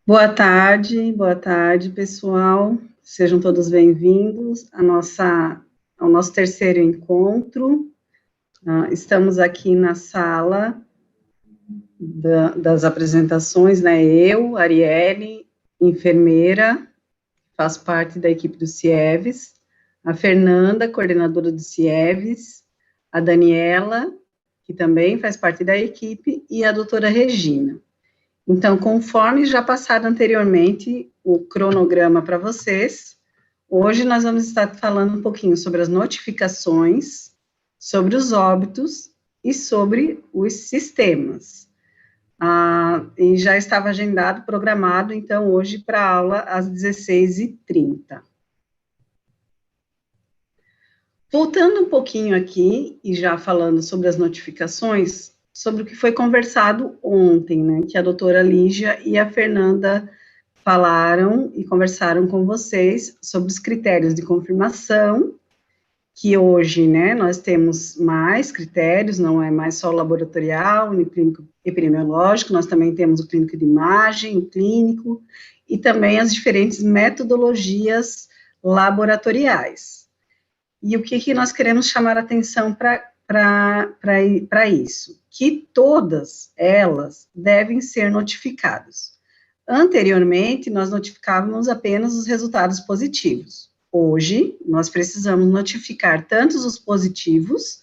Boa tarde, pessoal. Sejam todos bem-vindos ao nosso terceiro encontro. Estamos aqui na sala das apresentações, né? Eu, Arielle, enfermeira, faço parte da equipe do CIEVES, a Fernanda, coordenadora do CIEVES, a Daniela, que também faz parte da equipe, e a doutora Regina. Então, conforme já passado anteriormente o cronograma para vocês, hoje nós vamos estar falando um pouquinho sobre as notificações, sobre os óbitos e sobre os sistemas. E já estava agendado, programado, então, hoje para a aula às 16h30. Voltando um pouquinho aqui, e já falando sobre as notificações, sobre o que foi conversado ontem, né, que a doutora Lígia e a Fernanda falaram e conversaram com vocês sobre os critérios de confirmação, que hoje, né, nós temos mais critérios, não é mais só o laboratorial, nem clínico epidemiológico, nós também temos o clínico de imagem, o clínico, e também as diferentes metodologias laboratoriais. E o que nós queremos chamar a atenção para isso? Que todas elas devem ser notificadas. Anteriormente, nós notificávamos apenas os resultados positivos. Hoje, nós precisamos notificar tanto os positivos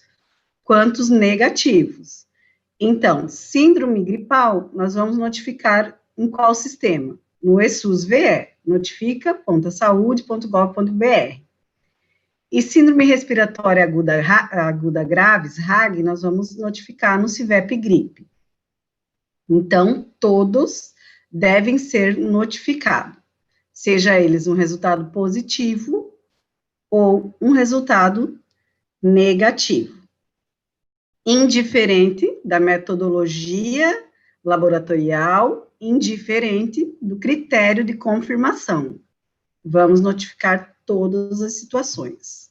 quanto os negativos. Então, síndrome gripal, nós vamos notificar em qual sistema? No ESUS-VE, notifica.saude.gov.br. E síndrome respiratória aguda graves, RAG, nós vamos notificar no CIVEP-GRIPE. Então, todos devem ser notificados, seja eles um resultado positivo ou um resultado negativo, indiferente da metodologia laboratorial, indiferente do critério de confirmação. Vamos notificar todas as situações.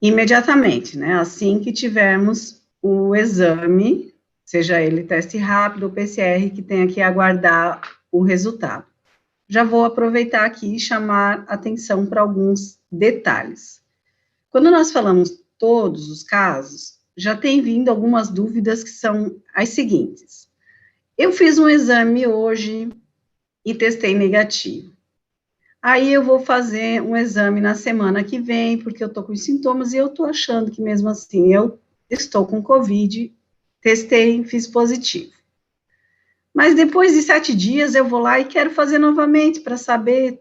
Imediatamente, né, assim que tivermos o exame, seja ele teste rápido ou PCR, que tenha que aguardar o resultado. Já vou aproveitar aqui e chamar atenção para alguns detalhes. Quando nós falamos todos os casos, já tem vindo algumas dúvidas que são as seguintes. Eu fiz um exame hoje e testei negativo. Aí eu vou fazer um exame na semana que vem, porque eu tô com os sintomas e eu tô achando que mesmo assim eu estou com Covid, testei, fiz positivo. Mas depois de 7 dias eu vou lá e quero fazer novamente para saber,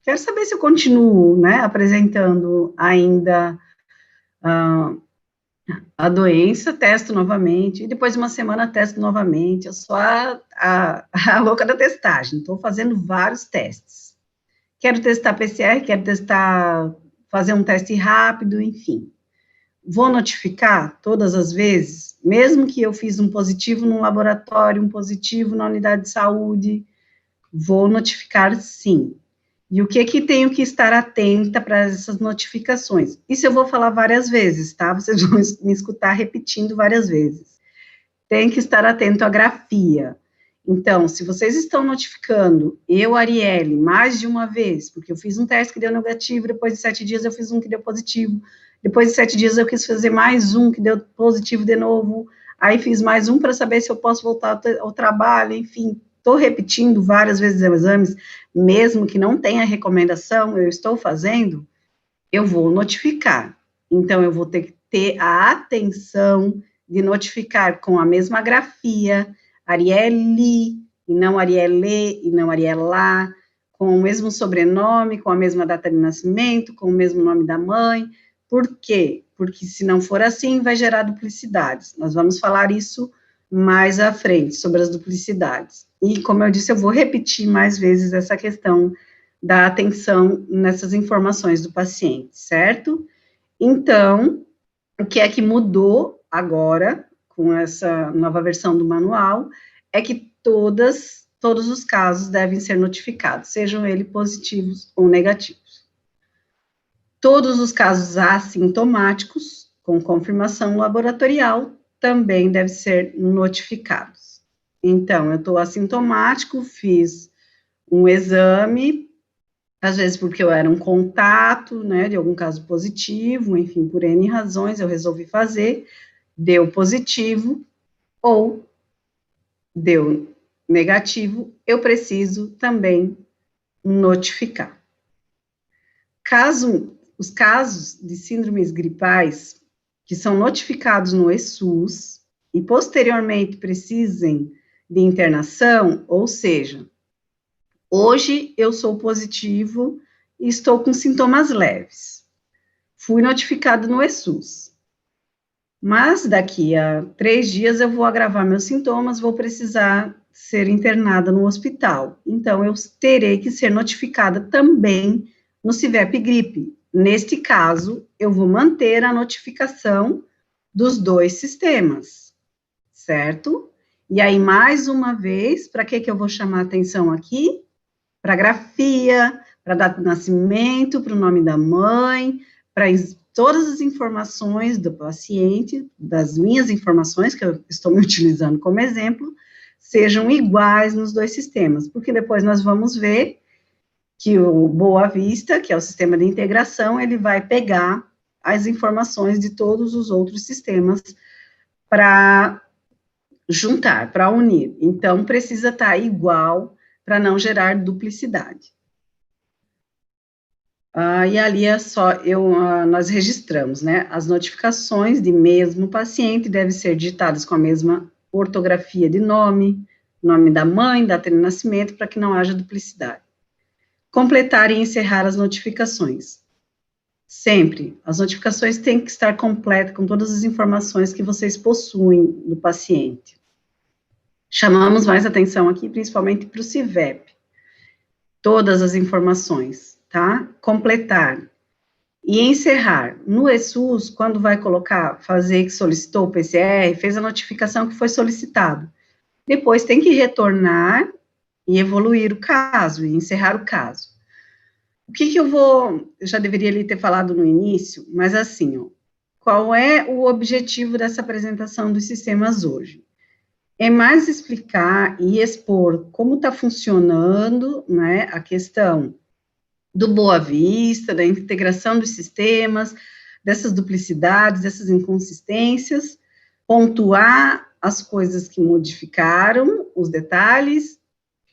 quero saber se eu continuo, né, apresentando ainda a doença, testo novamente, e depois de uma semana testo novamente, eu sou a louca da testagem, estou fazendo vários testes. Quero testar PCR, quero fazer um teste rápido, enfim. Vou notificar todas as vezes, mesmo que eu fiz um positivo no laboratório, um positivo na unidade de saúde, vou notificar sim. E o que tenho que estar atenta para essas notificações? Isso eu vou falar várias vezes, tá? Vocês vão me escutar repetindo várias vezes. Tem que estar atento à grafia. Então, se vocês estão notificando eu, Arielle, mais de uma vez, porque eu fiz um teste que deu negativo, depois de 7 dias eu fiz um que deu positivo, depois de 7 dias eu quis fazer mais um que deu positivo de novo, aí fiz mais um para saber se eu posso voltar ao trabalho, enfim, estou repetindo várias vezes os exames, mesmo que não tenha recomendação, eu estou fazendo, eu vou notificar. Então, eu vou ter que ter a atenção de notificar com a mesma grafia, Arielle, e não Arielle, e não Ariela, com o mesmo sobrenome, com a mesma data de nascimento, com o mesmo nome da mãe. Por quê? Porque se não for assim, vai gerar duplicidades. Nós vamos falar isso mais à frente, sobre as duplicidades. E, como eu disse, eu vou repetir mais vezes essa questão da atenção nessas informações do paciente, certo? Então, o que é que mudou agora, com essa nova versão do manual, é que todos os casos devem ser notificados, sejam eles positivos ou negativos. Todos os casos assintomáticos, com confirmação laboratorial, também devem ser notificados. Então, eu estou assintomático, fiz um exame, às vezes porque eu era um contato, né, de algum caso positivo, enfim, por N razões eu resolvi fazer, deu positivo, ou deu negativo, eu preciso também notificar. Os casos de síndromes gripais que são notificados no ESUS e posteriormente precisem de internação, ou seja, hoje eu sou positivo e estou com sintomas leves. Fui notificado no ESUS. Mas daqui a 3 dias eu vou agravar meus sintomas, vou precisar ser internada no hospital. Então, eu terei que ser notificada também no CIVEP Gripe. Neste caso, eu vou manter a notificação dos 2 sistemas, certo? E aí, mais uma vez, para que eu vou chamar atenção aqui? Para grafia, para data de nascimento, para o nome da mãe, para todas as informações do paciente, das minhas informações, que eu estou me utilizando como exemplo, sejam iguais nos 2 sistemas, porque depois nós vamos ver que o Boa Vista, que é o sistema de integração, ele vai pegar as informações de todos os outros sistemas para juntar, para unir. Então, precisa estar igual para não gerar duplicidade. E ali é só, nós registramos, né, as notificações de mesmo paciente devem ser digitadas com a mesma ortografia de nome da mãe, data de nascimento, para que não haja duplicidade. Completar e encerrar as notificações. Sempre, as notificações têm que estar completas com todas as informações que vocês possuem do paciente. Chamamos mais atenção aqui, principalmente para o CIVEP. Todas as informações, tá? Completar e encerrar. No ESUS, quando vai fazer que solicitou o PCR, fez a notificação que foi solicitado. Depois tem que retornar e evoluir o caso, e encerrar o caso. O que eu já deveria ali ter falado no início, mas assim, ó, qual é o objetivo dessa apresentação dos sistemas hoje? É mais explicar e expor como está funcionando, né, a questão do Boa Vista, da integração dos sistemas, dessas duplicidades, dessas inconsistências, pontuar as coisas que modificaram, os detalhes.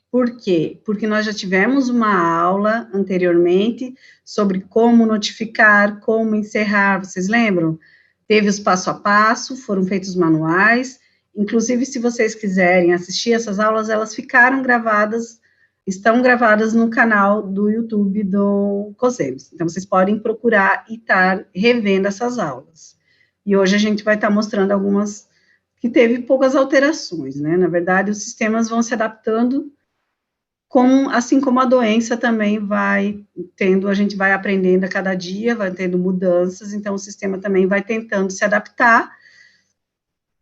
Por quê? Porque nós já tivemos uma aula anteriormente sobre como notificar, como encerrar, vocês lembram? Teve os passo a passo, foram feitos manuais, inclusive se vocês quiserem assistir essas aulas, elas ficaram gravadas, estão gravadas no canal do YouTube do COSEMS. Então, vocês podem procurar e estar revendo essas aulas. E hoje a gente vai estar mostrando algumas que teve poucas alterações, né? Na verdade, os sistemas vão se adaptando assim como a doença também vai tendo, a gente vai aprendendo a cada dia, vai tendo mudanças, então o sistema também vai tentando se adaptar,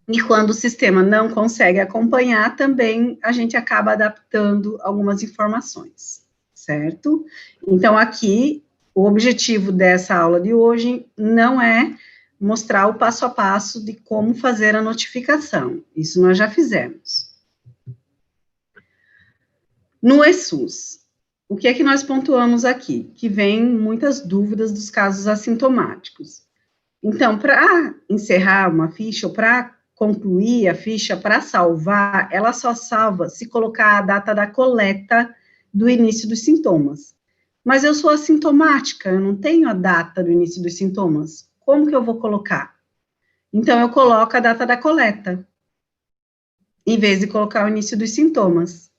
e quando o sistema não consegue acompanhar, também a gente acaba adaptando algumas informações, certo? Então, aqui, o objetivo dessa aula de hoje não é mostrar o passo a passo de como fazer a notificação, isso nós já fizemos. No ESUS, o que é que nós pontuamos aqui? Que vem muitas dúvidas dos casos assintomáticos. Então, para encerrar uma ficha, ou para concluir a ficha, para salvar, ela só salva se colocar a data da coleta do início dos sintomas. Mas eu sou assintomática, eu não tenho a data do início dos sintomas. Como que eu vou colocar? Então, eu coloco a data da coleta, em vez de colocar o início dos sintomas.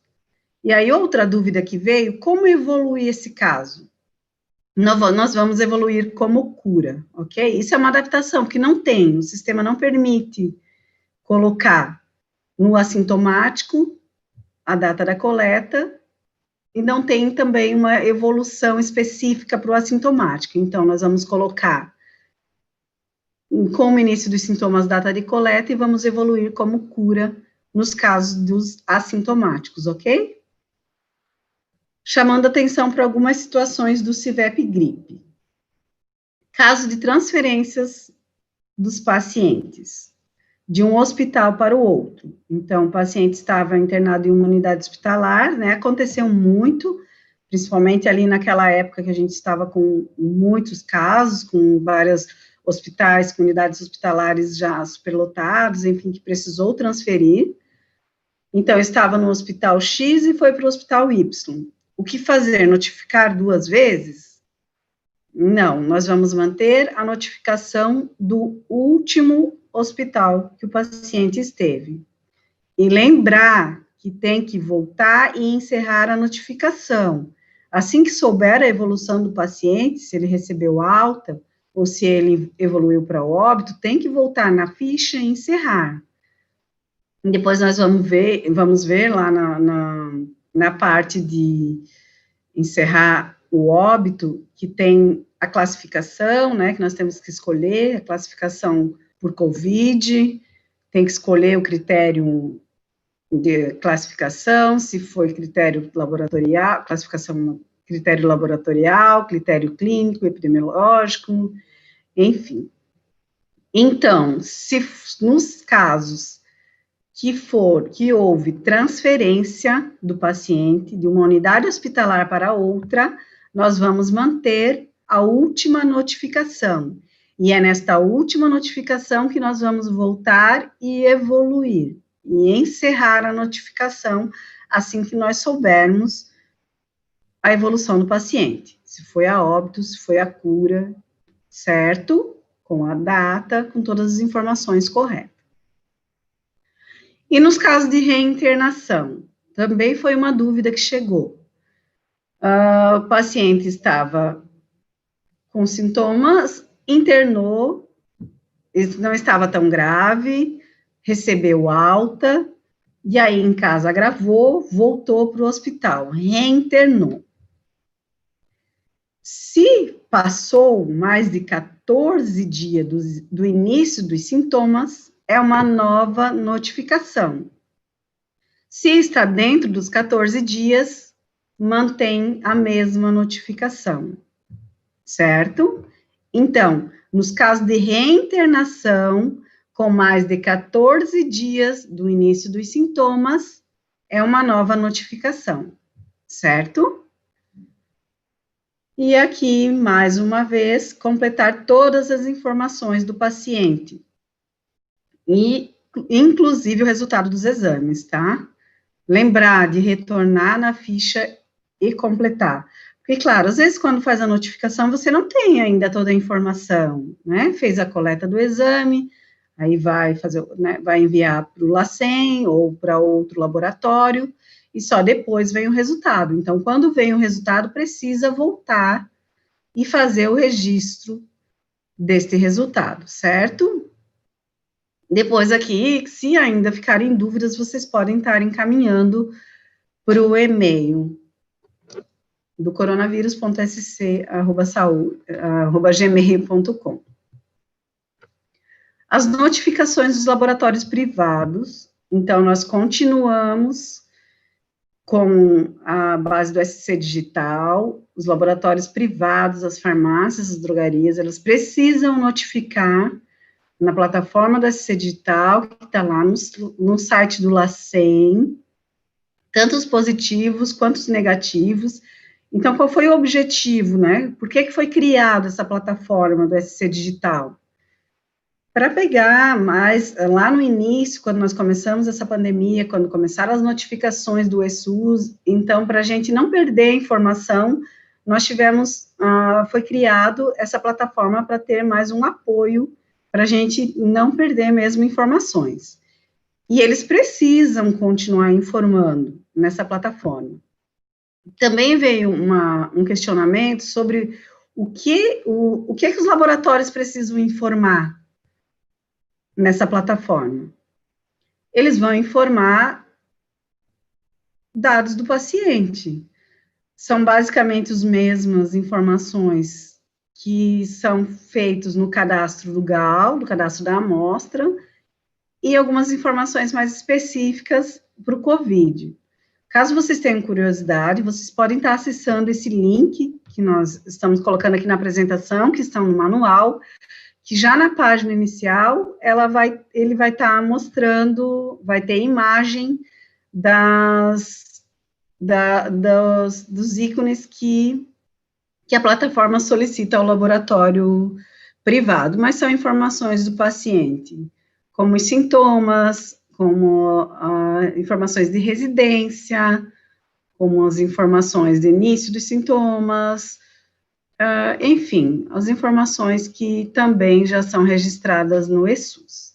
E aí, outra dúvida que veio, como evoluir esse caso? Nós vamos evoluir como cura, ok? Isso é uma adaptação, que não tem, o sistema não permite colocar no assintomático a data da coleta, e não tem também uma evolução específica para o assintomático. Então, nós vamos colocar como início dos sintomas data de coleta e vamos evoluir como cura nos casos dos assintomáticos, ok? Chamando atenção para algumas situações do CIVEP Gripe. Caso de transferências dos pacientes. de um hospital para o outro. Então, o paciente estava internado em uma unidade hospitalar, né? Aconteceu muito, principalmente ali naquela época que a gente estava com muitos casos, com vários hospitais, com unidades hospitalares já superlotados, enfim, que precisou transferir. Então, estava no hospital X e foi para o hospital Y. O que fazer? Notificar 2 vezes? Não, nós vamos manter a notificação do último hospital que o paciente esteve. E lembrar que tem que voltar e encerrar a notificação. Assim que souber a evolução do paciente, se ele recebeu alta ou se ele evoluiu para óbito, tem que voltar na ficha e encerrar. E depois nós vamos ver lá na parte de encerrar o óbito, que tem a classificação, né, que nós temos que escolher, a classificação por COVID, tem que escolher o critério de classificação, se foi critério laboratorial, classificação critério laboratorial, critério clínico, epidemiológico, enfim. Então, se nos casos que houve transferência do paciente de uma unidade hospitalar para outra, nós vamos manter a última notificação. E é nesta última notificação que nós vamos voltar e evoluir, e encerrar a notificação assim que nós soubermos a evolução do paciente. Se foi a óbito, se foi a cura, certo? Com a data, com todas as informações corretas. E nos casos de reinternação, também foi uma dúvida que chegou. O paciente estava com sintomas, internou, não estava tão grave, recebeu alta, e aí em casa agravou, voltou para o hospital, reinternou. Se passou mais de 14 dias do início dos sintomas, é uma nova notificação. Se está dentro dos 14 dias, mantém a mesma notificação, certo? Então, nos casos de reinternação, com mais de 14 dias do início dos sintomas, é uma nova notificação, certo? E aqui, mais uma vez, completar todas as informações do paciente, e inclusive o resultado dos exames, tá? Lembrar de retornar na ficha e completar. Porque, claro, às vezes quando faz a notificação, você não tem ainda toda a informação, né? Fez a coleta do exame, aí vai fazer, né, vai enviar para o LACEN ou para outro laboratório, e só depois vem o resultado. Então, quando vem o resultado, precisa voltar e fazer o registro deste resultado, certo? Depois aqui, se ainda ficarem dúvidas, vocês podem estar encaminhando para o e-mail do coronavírus.sc@gmail.com. As notificações dos laboratórios privados, então, nós continuamos com a base do SC Digital, os laboratórios privados, as farmácias, as drogarias, elas precisam notificar na plataforma do SC Digital, que está lá no site do LACEN, tanto os positivos quanto os negativos. Então, qual foi o objetivo, né? Por que foi criada essa plataforma do SC Digital? Para pegar mais, lá no início, quando nós começamos essa pandemia, quando começaram as notificações do ESUS, então, para a gente não perder informação, nós tivemos, foi criado essa plataforma para ter mais um apoio, para a gente não perder mesmo informações. E eles precisam continuar informando nessa plataforma. Também veio um questionamento sobre o que os laboratórios precisam informar nessa plataforma. Eles vão informar dados do paciente. São basicamente as mesmas informações que são feitos no cadastro do GAL, do cadastro da amostra, e algumas informações mais específicas para o COVID. Caso vocês tenham curiosidade, vocês podem estar acessando esse link que nós estamos colocando aqui na apresentação, que estão no manual, que já na página inicial, ele vai estar mostrando, vai ter imagem dos ícones que a plataforma solicita ao laboratório privado, mas são informações do paciente, como os sintomas, como informações de residência, como as informações de início dos sintomas, enfim, as informações que também já são registradas no eSUS.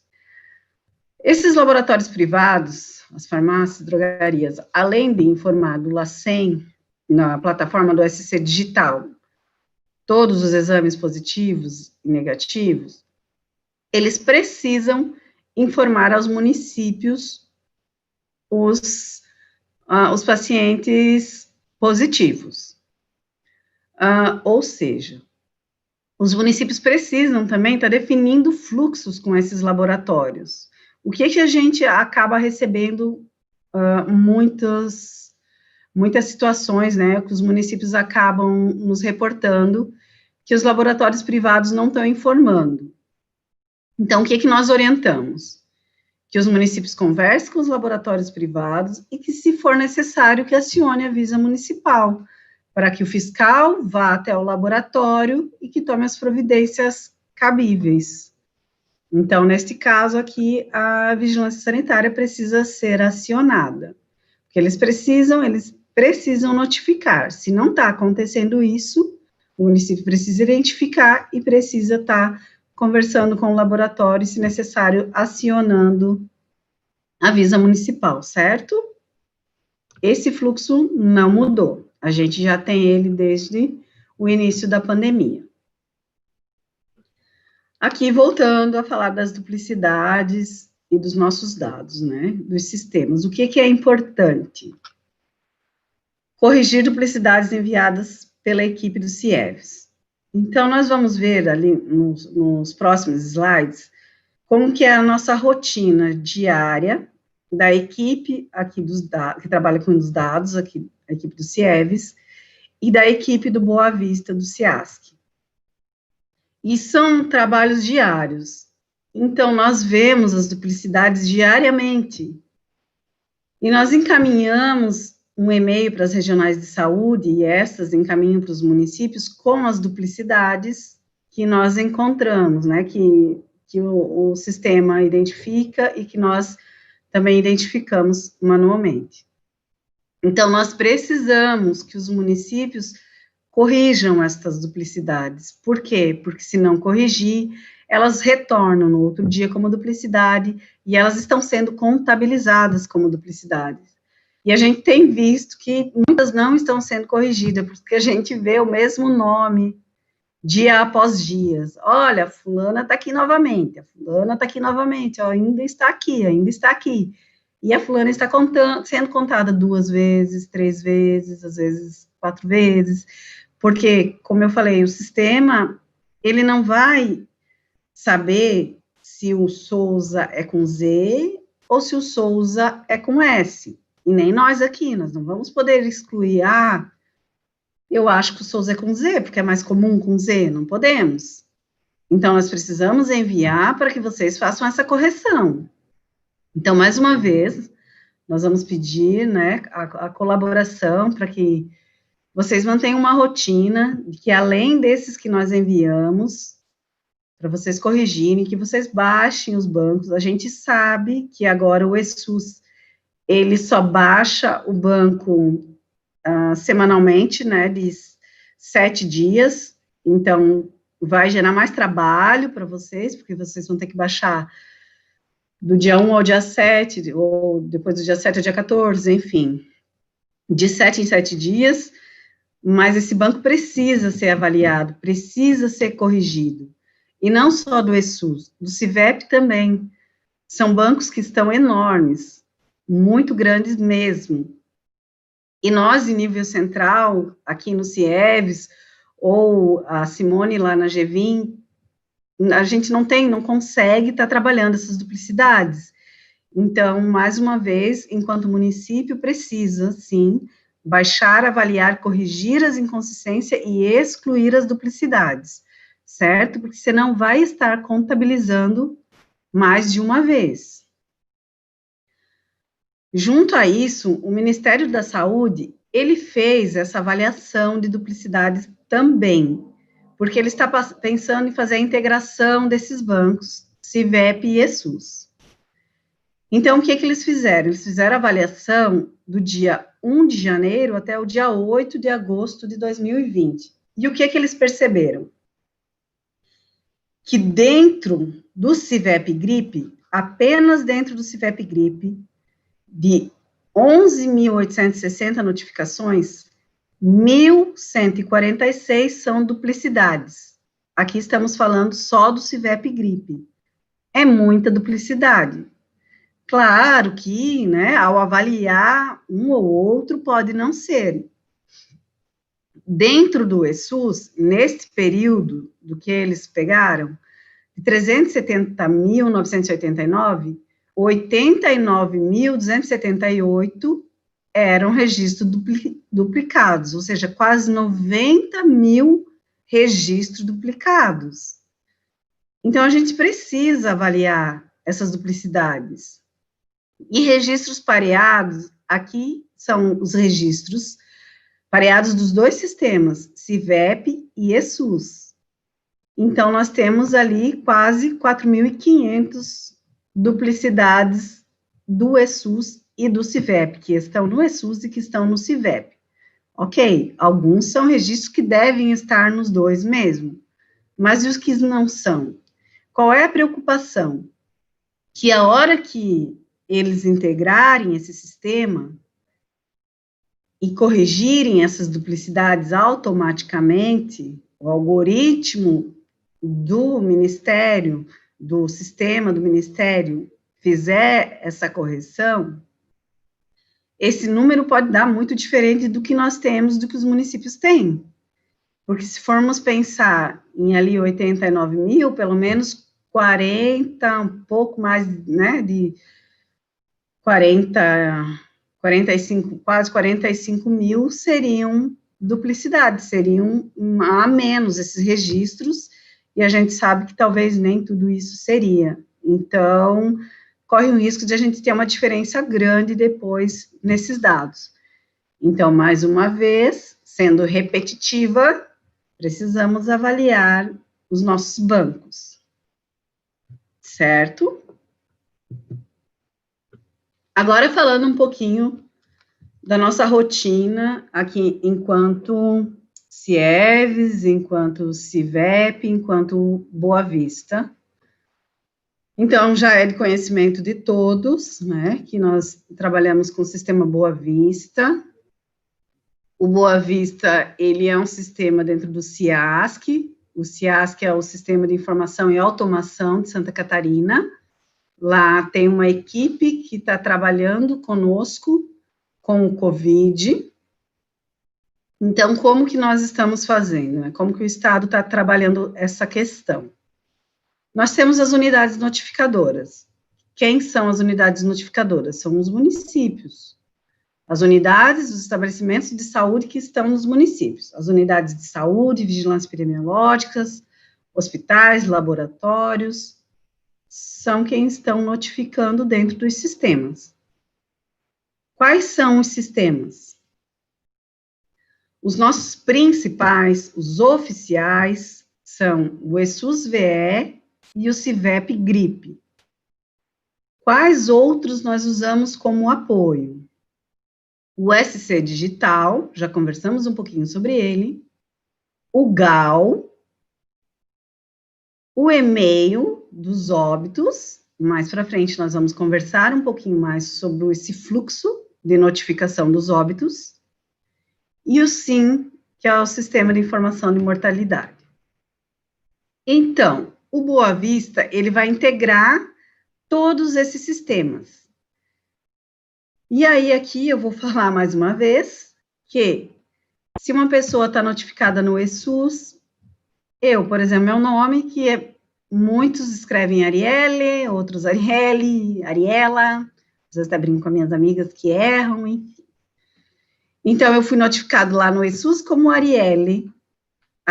Esses laboratórios privados, as farmácias, drogarias, além de informar do LACEN, na plataforma do SC Digital, todos os exames positivos e negativos, eles precisam informar aos municípios os pacientes positivos. Ou seja, os municípios precisam também estar definindo fluxos com esses laboratórios. O que a gente acaba recebendo muitas situações, né, que os municípios acabam nos reportando que os laboratórios privados não estão informando. Então, o que nós orientamos? Que os municípios conversem com os laboratórios privados e que, se for necessário, que acione a Visa Municipal, para que o fiscal vá até o laboratório e que tome as providências cabíveis. Então, neste caso aqui, a vigilância sanitária precisa ser acionada, porque eles precisam notificar. Se não está acontecendo isso, o município precisa identificar e precisa estar conversando com o laboratório, se necessário, acionando a Visa Municipal, certo? Esse fluxo não mudou. A gente já tem ele desde o início da pandemia. Aqui, voltando a falar das duplicidades e dos nossos dados, né, dos sistemas. O que é importante? Corrigir duplicidades enviadas pela equipe do CIEVS. Então, nós vamos ver ali nos próximos slides como que é a nossa rotina diária da equipe aqui que trabalha com os dados, aqui, a equipe do CIEVS, e da equipe do Boa Vista, do CIASC. E são trabalhos diários. Então, nós vemos as duplicidades diariamente. E nós encaminhamos um e-mail para as regionais de saúde, e essas encaminham para os municípios com as duplicidades que nós encontramos, né, que o sistema identifica e que nós também identificamos manualmente. Então, nós precisamos que os municípios corrijam estas duplicidades. Por quê? Porque se não corrigir, elas retornam no outro dia como duplicidade e elas estão sendo contabilizadas como duplicidades. E a gente tem visto que muitas não estão sendo corrigidas, porque a gente vê o mesmo nome dia após dia. Olha, a fulana está aqui novamente, a fulana está aqui novamente, ó, ainda está aqui, ainda está aqui. E a fulana está sendo contada 2 vezes, 3 vezes, às vezes 4 vezes, porque, como eu falei, o sistema, ele não vai saber se o Souza é com Z ou se o Souza é com S, e nem nós aqui, nós não vamos poder excluir, eu acho que o Souza é com Z, porque é mais comum com Z, não podemos. Então, nós precisamos enviar para que vocês façam essa correção. Então, mais uma vez, nós vamos pedir, né, a colaboração para que vocês mantenham uma rotina, de que além desses que nós enviamos, para vocês corrigirem, que vocês baixem os bancos. A gente sabe que agora o eSUS, ele só baixa o banco semanalmente, né, de 7 dias, então vai gerar mais trabalho para vocês, porque vocês vão ter que baixar do dia 1 ao dia 7, ou depois do dia 7 ao dia 14, enfim, de 7 em 7 dias, mas esse banco precisa ser avaliado, precisa ser corrigido, e não só do eSUS, do CIVEP também, são bancos que estão enormes, muito grandes mesmo, e nós, em nível central, aqui no CIEVS, ou a Simone lá na GVIM, a gente não consegue estar trabalhando essas duplicidades. Então, mais uma vez, enquanto município, precisa, sim, baixar, avaliar, corrigir as inconsistências e excluir as duplicidades. certo? Porque você não vai estar contabilizando mais de uma vez. Junto a isso, o Ministério da Saúde, ele fez essa avaliação de duplicidades também, porque ele está pensando em fazer a integração desses bancos, CIVEP e ESUS. Então, o que eles fizeram? Eles fizeram a avaliação do dia 1 de janeiro até o dia 8 de agosto de 2020. E o que eles perceberam? Que dentro do CIVEP Gripe, apenas dentro do CIVEP Gripe, de 11.860 notificações, 1.146 são duplicidades. Aqui estamos falando só do CIVEP Gripe. É muita duplicidade. Claro que, né, ao avaliar um ou outro, pode não ser. Dentro do ESUS, neste período do que eles pegaram, de 370.989, 89.278 eram registros duplicados, ou seja, quase 90 mil registros duplicados. Então, a gente precisa avaliar essas duplicidades. E registros pareados, aqui são os registros pareados dos dois sistemas, CIVEP e ESUS. Então, nós temos ali quase 4.500 duplicidades do ESUS e do CIVEP, que estão no ESUS e que estão no CIVEP. Ok, alguns são registros que devem estar nos dois mesmo, mas e os que não são? Qual é a preocupação? Que a hora que eles integrarem esse sistema e corrigirem essas duplicidades automaticamente, o algoritmo do Ministério, do sistema do Ministério, fizer essa correção, esse número pode dar muito diferente do que nós temos, do que os municípios têm. Porque se formos pensar em ali 89 mil, pelo menos 40, um pouco mais, né, de 45, quase 45 mil seriam duplicidades, seriam a menos esses registros, e a gente sabe que talvez nem tudo isso seria. Então, corre o risco de a gente ter uma diferença grande depois nesses dados. Então, mais uma vez, sendo repetitiva, precisamos avaliar os nossos bancos, certo? Agora, falando um pouquinho da nossa rotina aqui, enquanto CIEVES, enquanto CIVEP, enquanto Boa Vista. Então, já é de conhecimento de todos, né, que nós trabalhamos com o sistema Boa Vista. O Boa Vista, ele é um sistema dentro do CIASC. O CIASC é o Sistema de Informação e Automação de Santa Catarina. Lá tem uma equipe que está trabalhando conosco com o COVID. Então, como que nós estamos fazendo, né? Como que o Estado está trabalhando essa questão? Nós temos as unidades notificadoras. Quem são as unidades notificadoras? São os municípios. As unidades, os estabelecimentos de saúde que estão nos municípios. As unidades de saúde, vigilância epidemiológicas, hospitais, laboratórios, são quem estão notificando dentro dos sistemas. Quais são os sistemas? Os nossos principais, os oficiais, são o ESUS-VE e o CIVEP Gripe. Quais outros nós usamos como apoio? O SC Digital, já conversamos um pouquinho sobre ele, o GAL, o e-mail dos óbitos, mais para frente nós vamos conversar um pouquinho mais sobre esse fluxo de notificação dos óbitos, e o SIM, que é o Sistema de Informação de Mortalidade. Então, o Boa Vista, ele vai integrar todos esses sistemas. E aí, aqui, eu vou falar mais uma vez, que se uma pessoa está notificada no ESUS, eu, por exemplo, meu nome, muitos escrevem Arielle, outros Arielle, Ariela, às vezes até brinco com minhas amigas que erram, enfim. Então, eu fui notificado lá no ESUS como Arielle.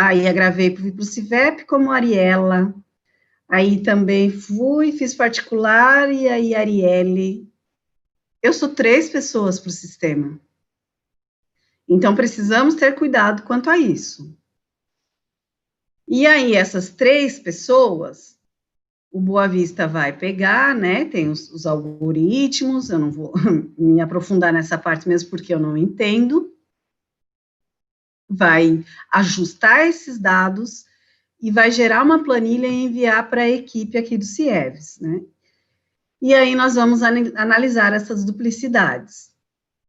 Aí agravei para o CIVEP como Ariela. Aí também fiz particular, e aí Arielle. Eu sou 3 pessoas para o sistema. Então, precisamos ter cuidado quanto a isso. E aí, essas 3 pessoas, o Boa Vista vai pegar, né, tem os algoritmos, eu não vou me aprofundar nessa parte mesmo, porque eu não entendo, vai ajustar esses dados e vai gerar uma planilha e enviar para a equipe aqui do CIEVES, né? E aí nós vamos analisar essas duplicidades.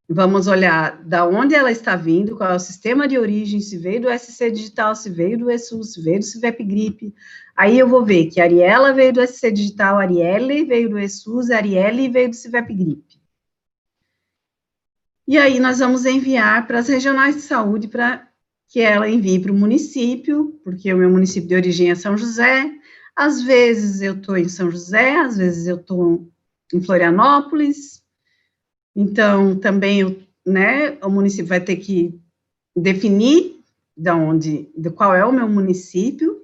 Vamos olhar da onde ela está vindo, qual é o sistema de origem, se veio do SC Digital, se veio do ESUS, se veio do CIVEP Gripe. Aí eu vou ver que a Ariela veio do SC Digital, a Arielle veio do ESUS, a Arielle veio do CIVEP Gripe. E aí nós vamos enviar para as regionais de saúde para que ela envie para o município, porque o meu município de origem é São José. Às vezes eu estou em São José, às vezes eu estou em Florianópolis. Então, também, né, o município vai ter que definir de qual é o meu município,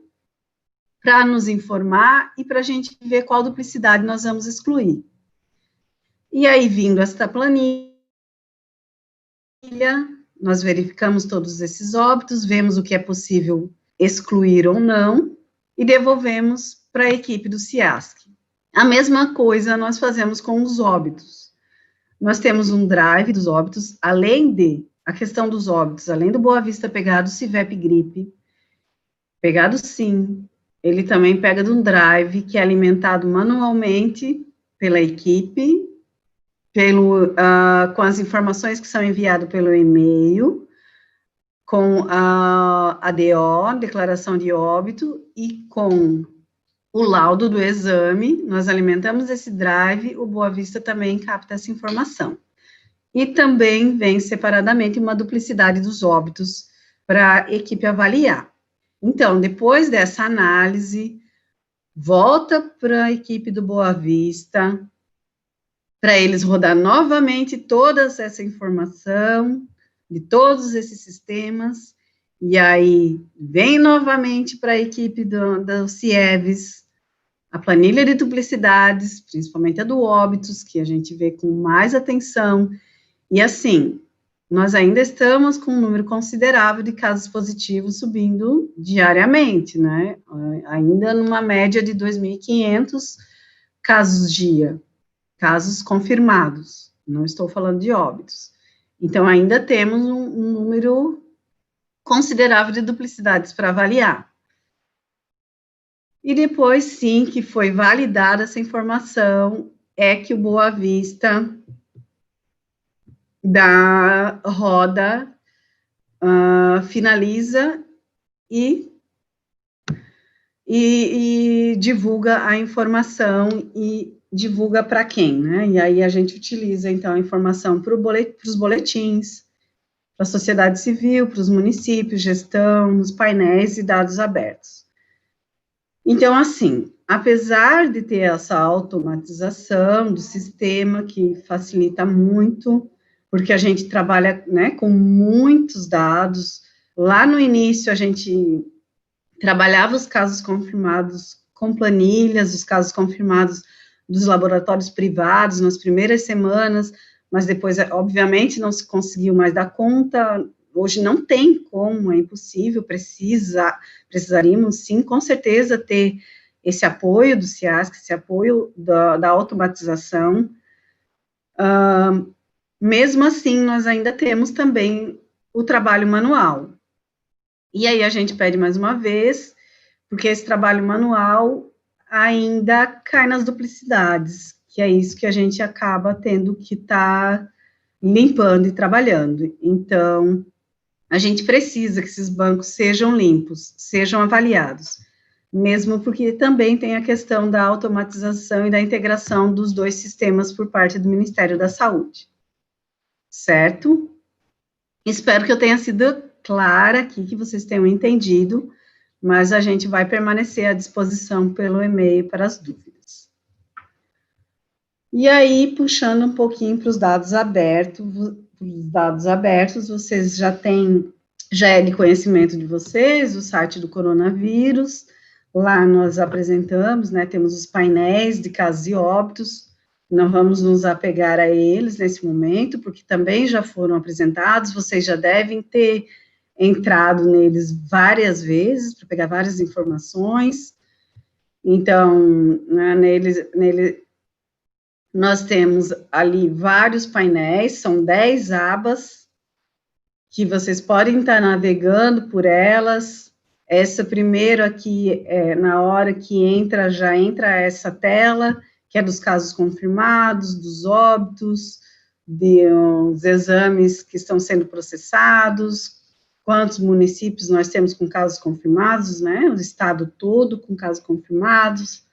para nos informar e para a gente ver qual duplicidade nós vamos excluir. E aí, vindo esta planilha, nós verificamos todos esses óbitos, vemos o que é possível excluir ou não, e devolvemos para a equipe do CIASC. A mesma coisa nós fazemos com os óbitos. Nós temos um drive dos óbitos, além de a questão dos óbitos, além do Boa Vista pegar do CIVEP Gripe, pegado sim, ele também pega de um drive que é alimentado manualmente pela equipe, com as informações que são enviadas pelo e-mail, com a ADO, declaração de óbito, e com o laudo do exame, nós alimentamos esse drive, o Boa Vista também capta essa informação. E também vem separadamente uma duplicidade dos óbitos para a equipe avaliar. Então, depois dessa análise, volta para a equipe do Boa Vista, para eles rodar novamente toda essa informação de todos esses sistemas, e aí vem novamente para a equipe do CIEVES, a planilha de duplicidades, principalmente a do óbitos, que a gente vê com mais atenção, e assim, nós ainda estamos com um número considerável de casos positivos subindo diariamente, né? Ainda numa média de 2.500 casos dia, casos confirmados, não estou falando de óbitos. Então, ainda temos um número considerável de duplicidades para avaliar. E depois, sim, que foi validada essa informação, é que o Boa Vista da roda finaliza e divulga a informação e divulga para quem, né? E aí a gente utiliza, então, a informação para os boletins, para a sociedade civil, para os municípios, gestão, nos painéis e dados abertos. Então, assim, apesar de ter essa automatização do sistema, que facilita muito, porque a gente trabalha, né, com muitos dados. Lá no início, a gente trabalhava os casos confirmados com planilhas, os casos confirmados dos laboratórios privados nas primeiras semanas, mas depois, obviamente, não se conseguiu mais dar conta. Hoje não tem como, é impossível, precisaríamos, sim, com certeza, ter esse apoio do CIASC, esse apoio da automatização. Mesmo assim, nós ainda temos também o trabalho manual. E aí a gente pede mais uma vez, porque esse trabalho manual ainda cai nas duplicidades, que é isso que a gente acaba tendo que estar limpando e trabalhando. Então, a gente precisa que esses bancos sejam limpos, sejam avaliados, mesmo porque também tem a questão da automatização e da integração dos 2 sistemas por parte do Ministério da Saúde. Certo? Espero que eu tenha sido clara aqui, que vocês tenham entendido, mas a gente vai permanecer à disposição pelo e-mail para as dúvidas. E aí, puxando um pouquinho para os dados abertos, vocês já têm já é de conhecimento de vocês, o site do coronavírus. Lá nós apresentamos, né, temos os painéis de casos e óbitos, não vamos nos apegar a eles nesse momento, porque também já foram apresentados, vocês já devem ter entrado neles várias vezes, para pegar várias informações. Então, né, nele nós temos ali vários painéis, são 10 abas, que vocês podem estar navegando por elas. Essa primeiro aqui, na hora que entra, já entra essa tela, que é dos casos confirmados, dos óbitos, dos exames que estão sendo processados, quantos municípios nós temos com casos confirmados, né, o estado todo com casos confirmados.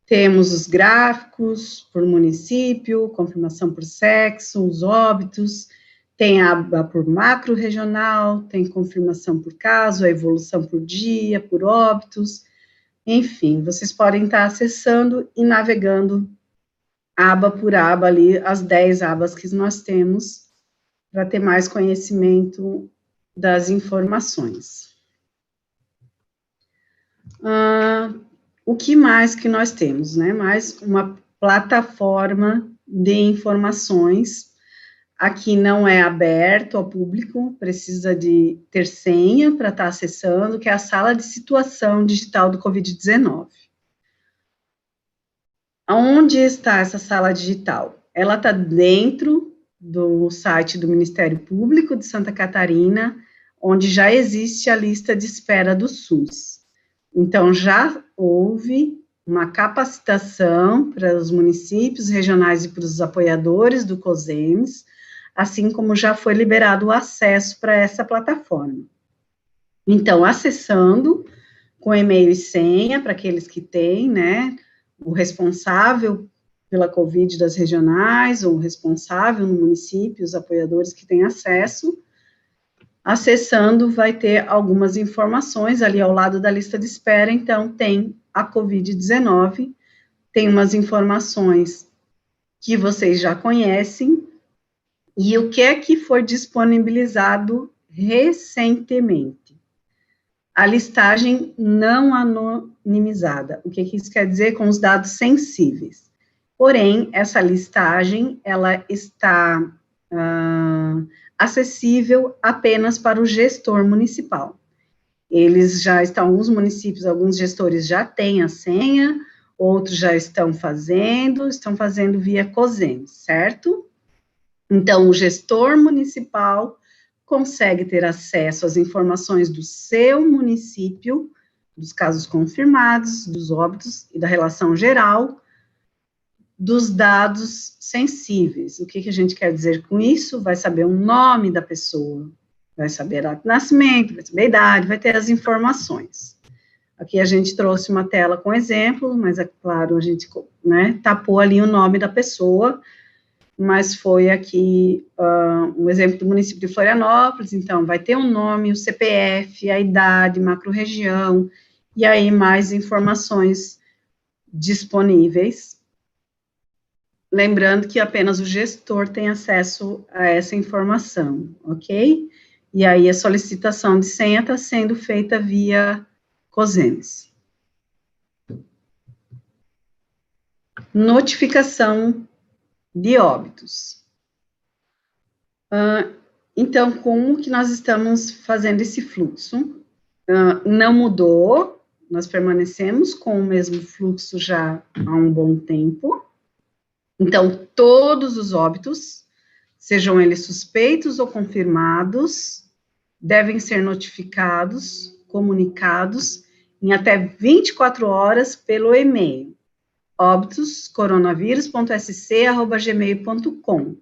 Temos os gráficos por município, confirmação por sexo, os óbitos, tem a aba por macro regional, tem confirmação por caso, a evolução por dia, por óbitos, enfim, vocês podem estar acessando e navegando aba por aba ali, as 10 abas que nós temos, para ter mais conhecimento das informações. O que mais que nós temos, né? Mais uma plataforma de informações. Aqui não é aberto ao público, precisa de ter senha para estar acessando, que é a sala de situação digital do Covid-19. Onde está essa sala digital? Ela está dentro do site do Ministério Público de Santa Catarina, onde já existe a lista de espera do SUS. Então, já houve uma capacitação para os municípios regionais e para os apoiadores do COSEMS, assim como já foi liberado o acesso para essa plataforma. Então, acessando com e-mail e senha, para aqueles que têm, né, o responsável pela Covid das regionais, ou o responsável no município, os apoiadores que têm acesso, acessando vai ter algumas informações ali ao lado da lista de espera, então tem a Covid-19, tem umas informações que vocês já conhecem, e o que é que foi disponibilizado recentemente? A listagem não anonimizada. O que isso quer dizer? Com os dados sensíveis. Porém, essa listagem, ela está acessível apenas para o gestor municipal. Eles já estão, alguns municípios, alguns gestores já têm a senha, outros já estão fazendo via COSEMS, certo? Então, o gestor municipal consegue ter acesso às informações do seu município, dos casos confirmados, dos óbitos e da relação geral, dos dados sensíveis. O que a gente quer dizer com isso? Vai saber o nome da pessoa, vai saber a data de nascimento, vai saber a idade, vai ter as informações. Aqui a gente trouxe uma tela com exemplo, mas é claro, a gente, né, tapou ali o nome da pessoa, mas foi aqui um exemplo do município de Florianópolis, então vai ter um nome, o CPF, a idade, macro-região, e aí mais informações disponíveis. Lembrando que apenas o gestor tem acesso a essa informação, ok? E aí a solicitação de senha está sendo feita via COSEMS. Notificação de óbitos. Então, como que nós estamos fazendo esse fluxo? Não mudou, nós permanecemos com o mesmo fluxo já há um bom tempo. Então, todos os óbitos, sejam eles suspeitos ou confirmados, devem ser notificados, comunicados, em até 24 horas pelo e-mail, óbitoscoronavírus.sc@gmail.com.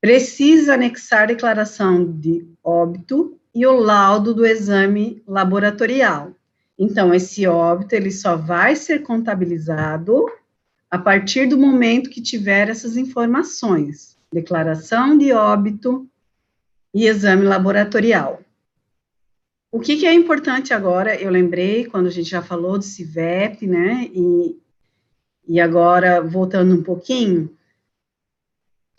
Precisa anexar declaração de óbito e o laudo do exame laboratorial. Então, esse óbito, ele só vai ser contabilizado a partir do momento que tiver essas informações, declaração de óbito e exame laboratorial. O que é importante agora, eu lembrei, quando a gente já falou do CIVEP, né, e agora, voltando um pouquinho,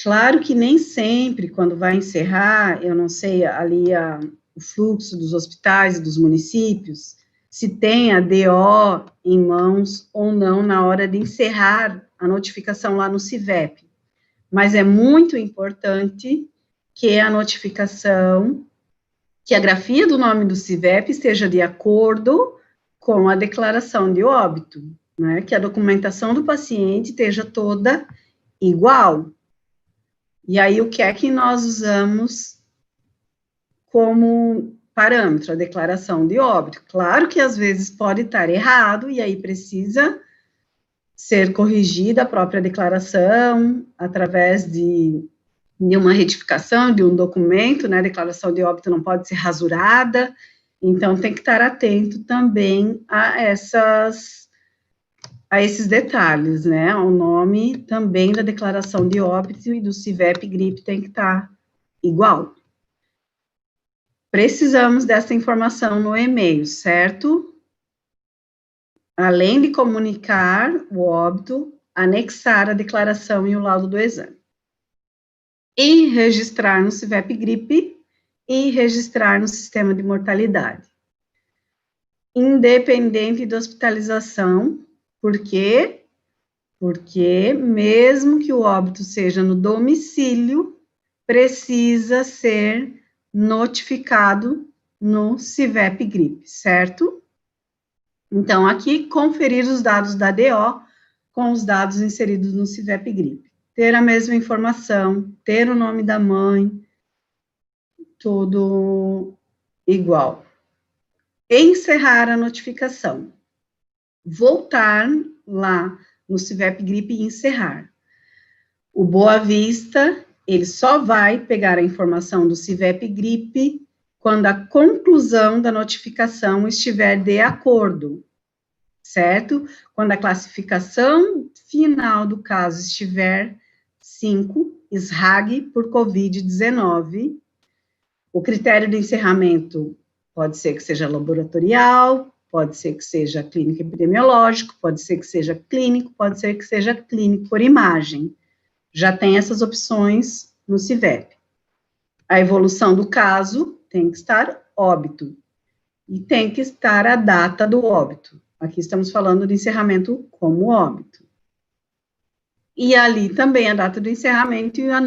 Claro que nem sempre, quando vai encerrar, eu não sei ali o fluxo dos hospitais e dos municípios, se tem a DO em mãos ou não na hora de encerrar a notificação lá no CIVEP. Mas é muito importante que a notificação, que a grafia do nome do CIVEP esteja de acordo com a declaração de óbito, né? Que a documentação do paciente esteja toda igual. E aí, o que é que nós usamos como parâmetro? A declaração de óbito. Claro que às vezes pode estar errado, e aí precisa ser corrigida a própria declaração, através de uma retificação, de um documento, né? A declaração de óbito não pode ser rasurada, então tem que estar atento também a esses detalhes, né? O nome também da declaração de óbito e do CIVEP-GRIP tem que estar igual. Precisamos dessa informação no e-mail, certo? Além de comunicar o óbito, anexar a declaração e o laudo do exame. E registrar no CIVEP-GRIP e registrar no sistema de mortalidade. Independente da hospitalização, por quê? Porque mesmo que o óbito seja no domicílio, precisa ser notificado no CIVEP-GRIP, certo? Então, aqui, conferir os dados da DO com os dados inseridos no CIVEP-GRIP. Ter a mesma informação, ter o nome da mãe, tudo igual. Encerrar a notificação. Voltar lá no CIVEP-GRIP e encerrar. O Boa Vista, ele só vai pegar a informação do CIVEP-GRIP quando a conclusão da notificação estiver de acordo, certo? Quando a classificação final do caso estiver 5, SRAG por COVID-19, o critério de encerramento pode ser que seja laboratorial, pode ser que seja clínico epidemiológico, pode ser que seja clínico, pode ser que seja clínico por imagem. Já tem essas opções no CIVEP. A evolução do caso tem que estar óbito. E tem que estar a data do óbito. Aqui estamos falando de encerramento como óbito. E ali também a data do encerramento e o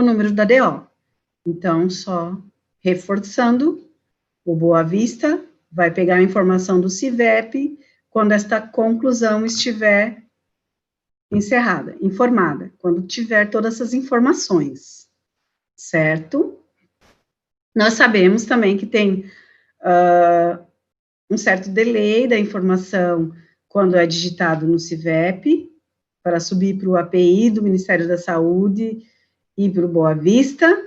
número da DO. Então, só reforçando, o Boa Vista vai pegar a informação do CIVEP quando esta conclusão estiver encerrada, informada, quando tiver todas essas informações, certo? Nós sabemos também que tem um certo delay da informação quando é digitado no CIVEP, para subir para o API do Ministério da Saúde e para o Boa Vista.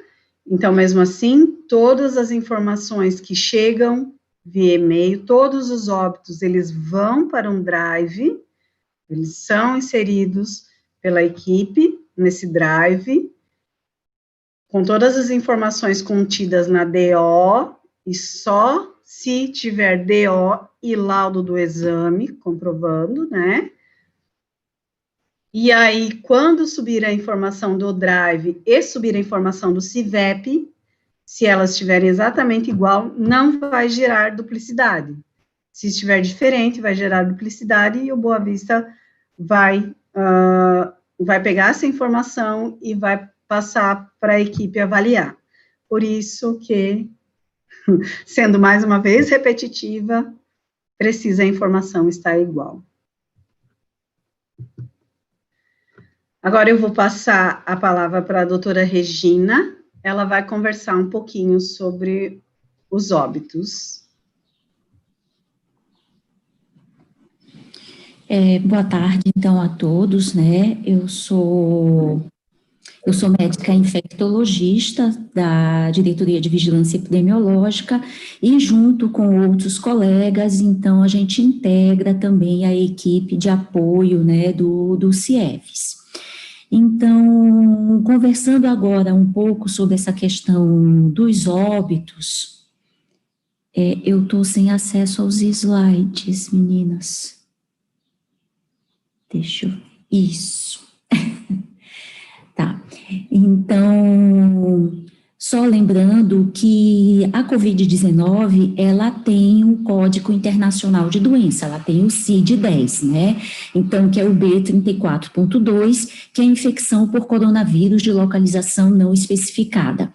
Então, mesmo assim, todas as informações que chegam via e-mail, todos os óbitos, eles vão para um drive, eles são inseridos pela equipe nesse drive, com todas as informações contidas na DO, e só se tiver DO e laudo do exame, comprovando, né? E aí, quando subir a informação do drive e subir a informação do CIVEP, se elas estiverem exatamente igual, não vai gerar duplicidade. Se estiver diferente, vai gerar duplicidade e o Boa Vista vai pegar essa informação e vai passar para a equipe avaliar. Por isso que, sendo mais uma vez repetitiva, precisa a informação estar igual. Agora eu vou passar a palavra para a doutora Regina, ela vai conversar um pouquinho sobre os óbitos. Boa tarde, então, a todos, né? Eu sou médica infectologista da Diretoria de Vigilância Epidemiológica e junto com outros colegas, então, a gente integra também a equipe de apoio, né, do CIEVES. Então, conversando agora um pouco sobre essa questão dos óbitos, eu estou sem acesso aos slides, meninas. Deixa eu... Isso. Tá. Então, só lembrando que a COVID-19, ela tem um Código Internacional de Doença, ela tem o CID-10, né? Então, que é o B34.2, que é a infecção por coronavírus de localização não especificada.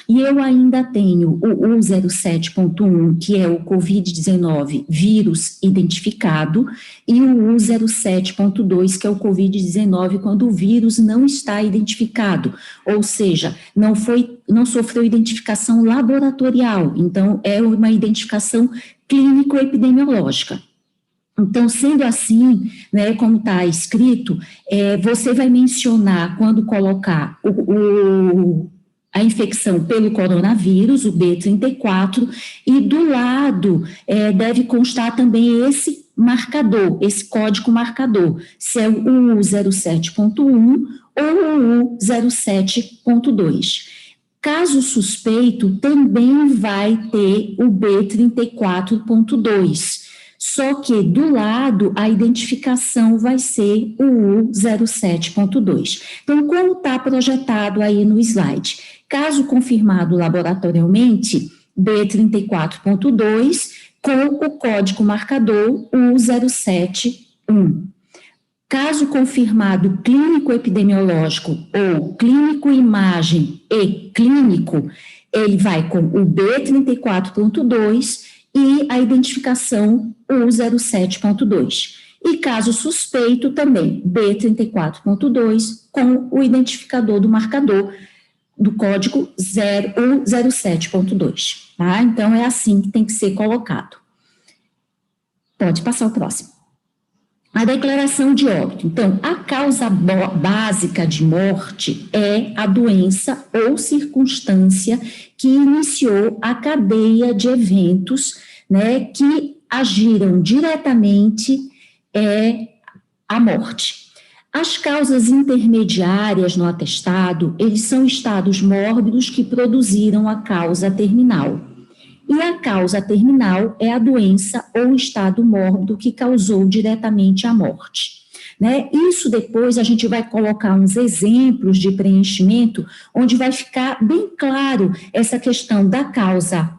E eu ainda tenho o U07.1, que é o COVID-19 vírus identificado, e o U07.2, que é o COVID-19 quando o vírus não está identificado, ou seja, não sofreu identificação laboratorial, então é uma identificação clínico-epidemiológica. Então, sendo assim, né, como está escrito, você vai mencionar, quando colocar a infecção pelo coronavírus, o B34, e do lado deve constar também esse marcador, esse código marcador, se é o U07.1 ou o U07.2. Caso suspeito, também vai ter o B34.2, só que do lado a identificação vai ser o U07.2. Então, como está projetado aí no slide? Caso confirmado laboratorialmente, B34.2, com o código marcador U071. Caso confirmado clínico-epidemiológico ou clínico-imagem e clínico, ele vai com o B34.2 e a identificação U07.2. E caso suspeito também, B34.2 com o identificador do marcador do código 007.2, tá? Então, é assim que tem que ser colocado. Pode passar o próximo. A declaração de óbito. Então, a causa básica de morte é a doença ou circunstância que iniciou a cadeia de eventos, né, que agiram diretamente a morte. As causas intermediárias no atestado, eles são estados mórbidos que produziram a causa terminal. E a causa terminal é a doença ou estado mórbido que causou diretamente a morte. Né? Isso depois a gente vai colocar uns exemplos de preenchimento, onde vai ficar bem claro essa questão da causa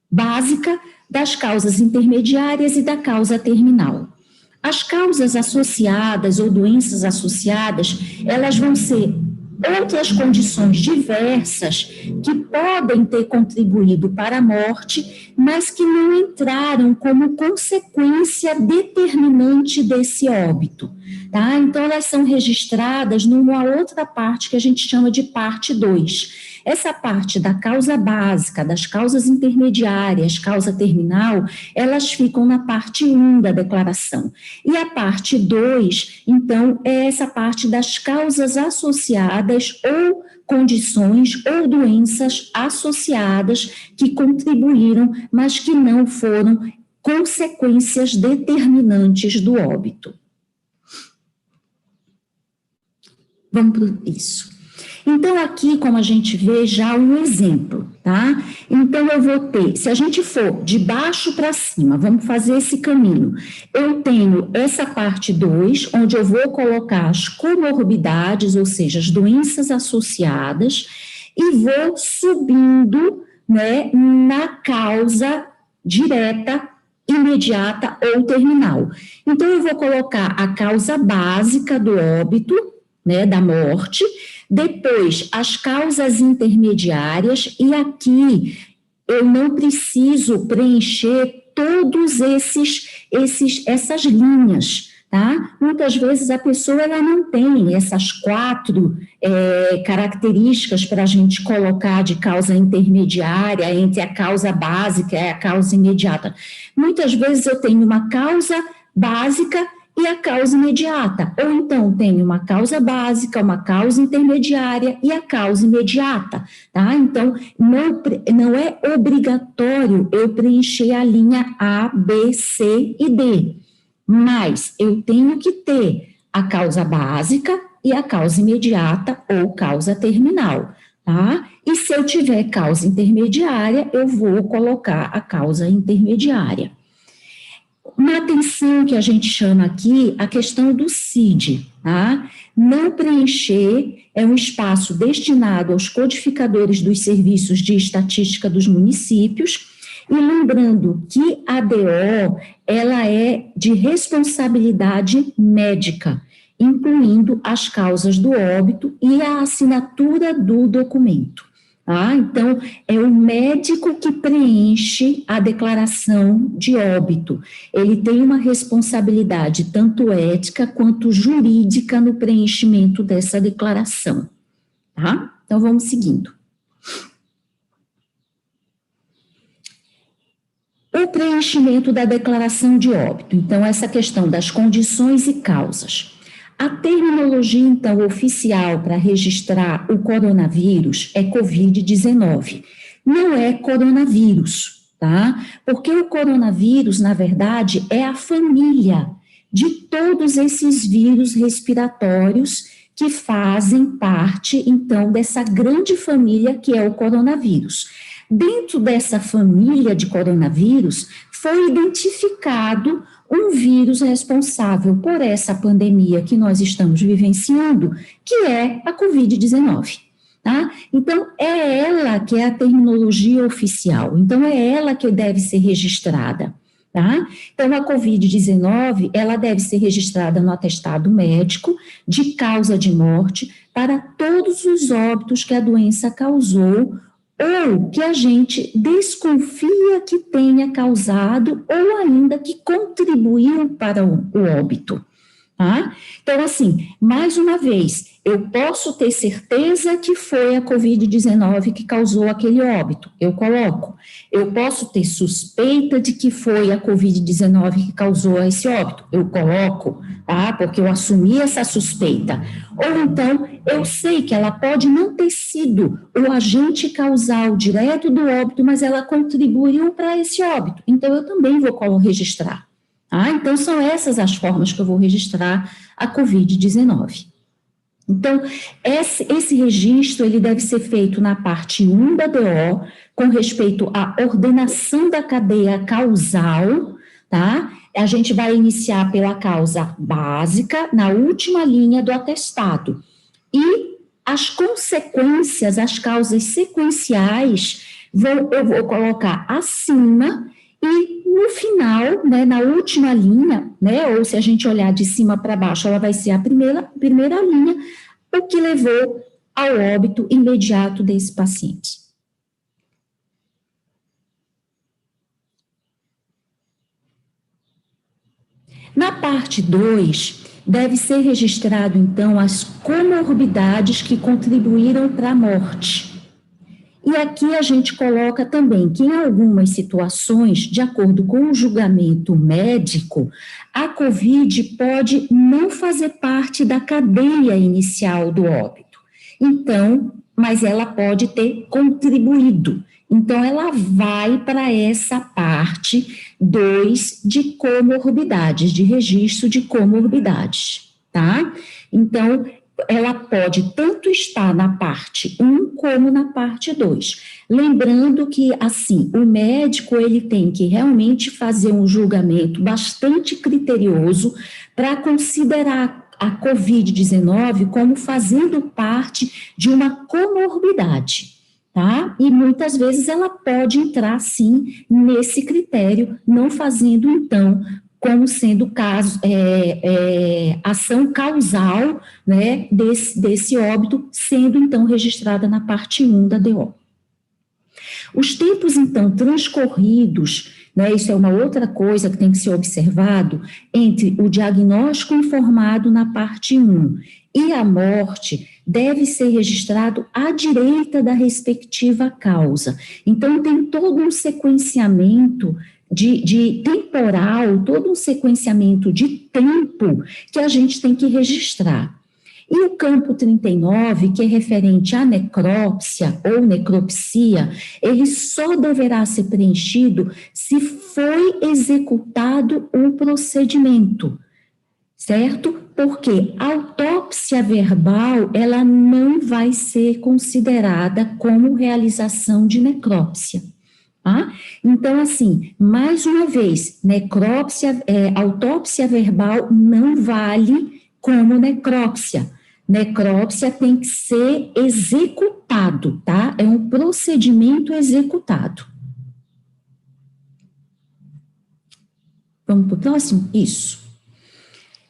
básica, das causas intermediárias e da causa terminal. As causas associadas ou doenças associadas, elas vão ser outras condições diversas que podem ter contribuído para a morte, mas que não entraram como consequência determinante desse óbito, tá? Então, elas são registradas numa outra parte que a gente chama de parte 2. Essa parte da causa básica, das causas intermediárias, causa terminal, elas ficam na parte 1 da declaração. E a parte 2, então, é essa parte das causas associadas ou condições ou doenças associadas que contribuíram, mas que não foram consequências determinantes do óbito. Vamos para isso. Então, aqui, como a gente vê, já um exemplo, tá? Então, eu vou ter, se a gente for de baixo para cima, vamos fazer esse caminho. Eu tenho essa parte 2, onde eu vou colocar as comorbidades, ou seja, as doenças associadas, e vou subindo, né, na causa direta, imediata ou terminal. Então, eu vou colocar a causa básica do óbito, né, da morte, depois as causas intermediárias, e aqui eu não preciso preencher todos essas linhas, tá? Muitas vezes a pessoa ela não tem essas 4 características para a gente colocar de causa intermediária entre a causa básica e a causa imediata. Muitas vezes eu tenho uma causa básica e a causa imediata, ou então tem uma causa básica, uma causa intermediária e a causa imediata, tá? Então, não é obrigatório eu preencher a linha A, B, C e D, mas eu tenho que ter a causa básica e a causa imediata ou causa terminal, tá? E se eu tiver causa intermediária, eu vou colocar a causa intermediária. uma atenção que a gente chama aqui, a questão do CID, tá? Não preencher é um espaço destinado aos codificadores dos serviços de estatística dos municípios, e lembrando que a DO, ela é de responsabilidade médica, incluindo as causas do óbito e a assinatura do documento. Tá? Então, é o médico que preenche a declaração de óbito. Ele tem uma responsabilidade tanto ética quanto jurídica no preenchimento dessa declaração. Tá? Então, vamos seguindo. O preenchimento da declaração de óbito. Então, essa questão das condições e causas. A terminologia, então, oficial para registrar o coronavírus é Covid-19. Não é coronavírus, tá? Porque o coronavírus, na verdade, é a família de todos esses vírus respiratórios que fazem parte, então, dessa grande família que é o coronavírus. Dentro dessa família de coronavírus, foi identificado um vírus responsável por essa pandemia que nós estamos vivenciando, que é a Covid-19, tá? Então, é ela que é a terminologia oficial, então é ela que deve ser registrada, tá? Então, a Covid-19, ela deve ser registrada no atestado médico de causa de morte para todos os óbitos que a doença causou ou que a gente desconfia que tenha causado, ou ainda que contribuiu para o óbito, tá? Então, assim, mais uma vez, eu posso ter certeza que foi a Covid-19 que causou aquele óbito, eu coloco. Eu posso ter suspeita de que foi a Covid-19 que causou esse óbito, eu coloco, tá? Porque eu assumi essa suspeita. Ou então, eu sei que ela pode não ter sido o agente causal direto do óbito, mas ela contribuiu para esse óbito, então eu também vou registrar. Ah, então, são essas as formas que eu vou registrar a Covid-19. Então, esse registro, ele deve ser feito na parte 1 da DO, com respeito à ordenação da cadeia causal, tá? A gente vai iniciar pela causa básica, na última linha do atestado. E as consequências, as causas sequenciais, eu vou colocar acima. E no final, né, na última linha, né, ou se a gente olhar de cima para baixo, ela vai ser a primeira linha, o que levou ao óbito imediato desse paciente. Na parte 2, deve ser registrado, então, as comorbidades que contribuíram para a morte. E aqui a gente coloca também que em algumas situações, de acordo com o julgamento médico, a COVID pode não fazer parte da cadeia inicial do óbito. Então, mas ela pode ter contribuído. Então, ela vai para essa parte 2 de comorbidades, de registro de comorbidades, tá? Então, ela pode tanto estar na parte 1 como na parte 2. Lembrando que, assim, o médico, ele tem que realmente fazer um julgamento bastante criterioso para considerar a COVID-19 como fazendo parte de uma comorbidade, tá? E muitas vezes ela pode entrar, sim, nesse critério, não fazendo, então, como sendo ação causal, né, desse óbito, sendo, então, registrada na parte 1 da DO. Os tempos, então, transcorridos, né, isso é uma outra coisa que tem que ser observado, entre o diagnóstico informado na parte 1 e a morte, deve ser registrado à direita da respectiva causa. Então, tem todo um sequenciamento de temporal, todo um sequenciamento de tempo que a gente tem que registrar. E o campo 39, que é referente à necrópsia ou necropsia, ele só deverá ser preenchido se foi executado um procedimento, certo? Porque a autópsia verbal, ela não vai ser considerada como realização de necrópsia. Tá? Então, assim, mais uma vez, necrópsia, autópsia verbal não vale como necrópsia. Necrópsia tem que ser executado, tá? É um procedimento executado. Vamos para o próximo? Isso.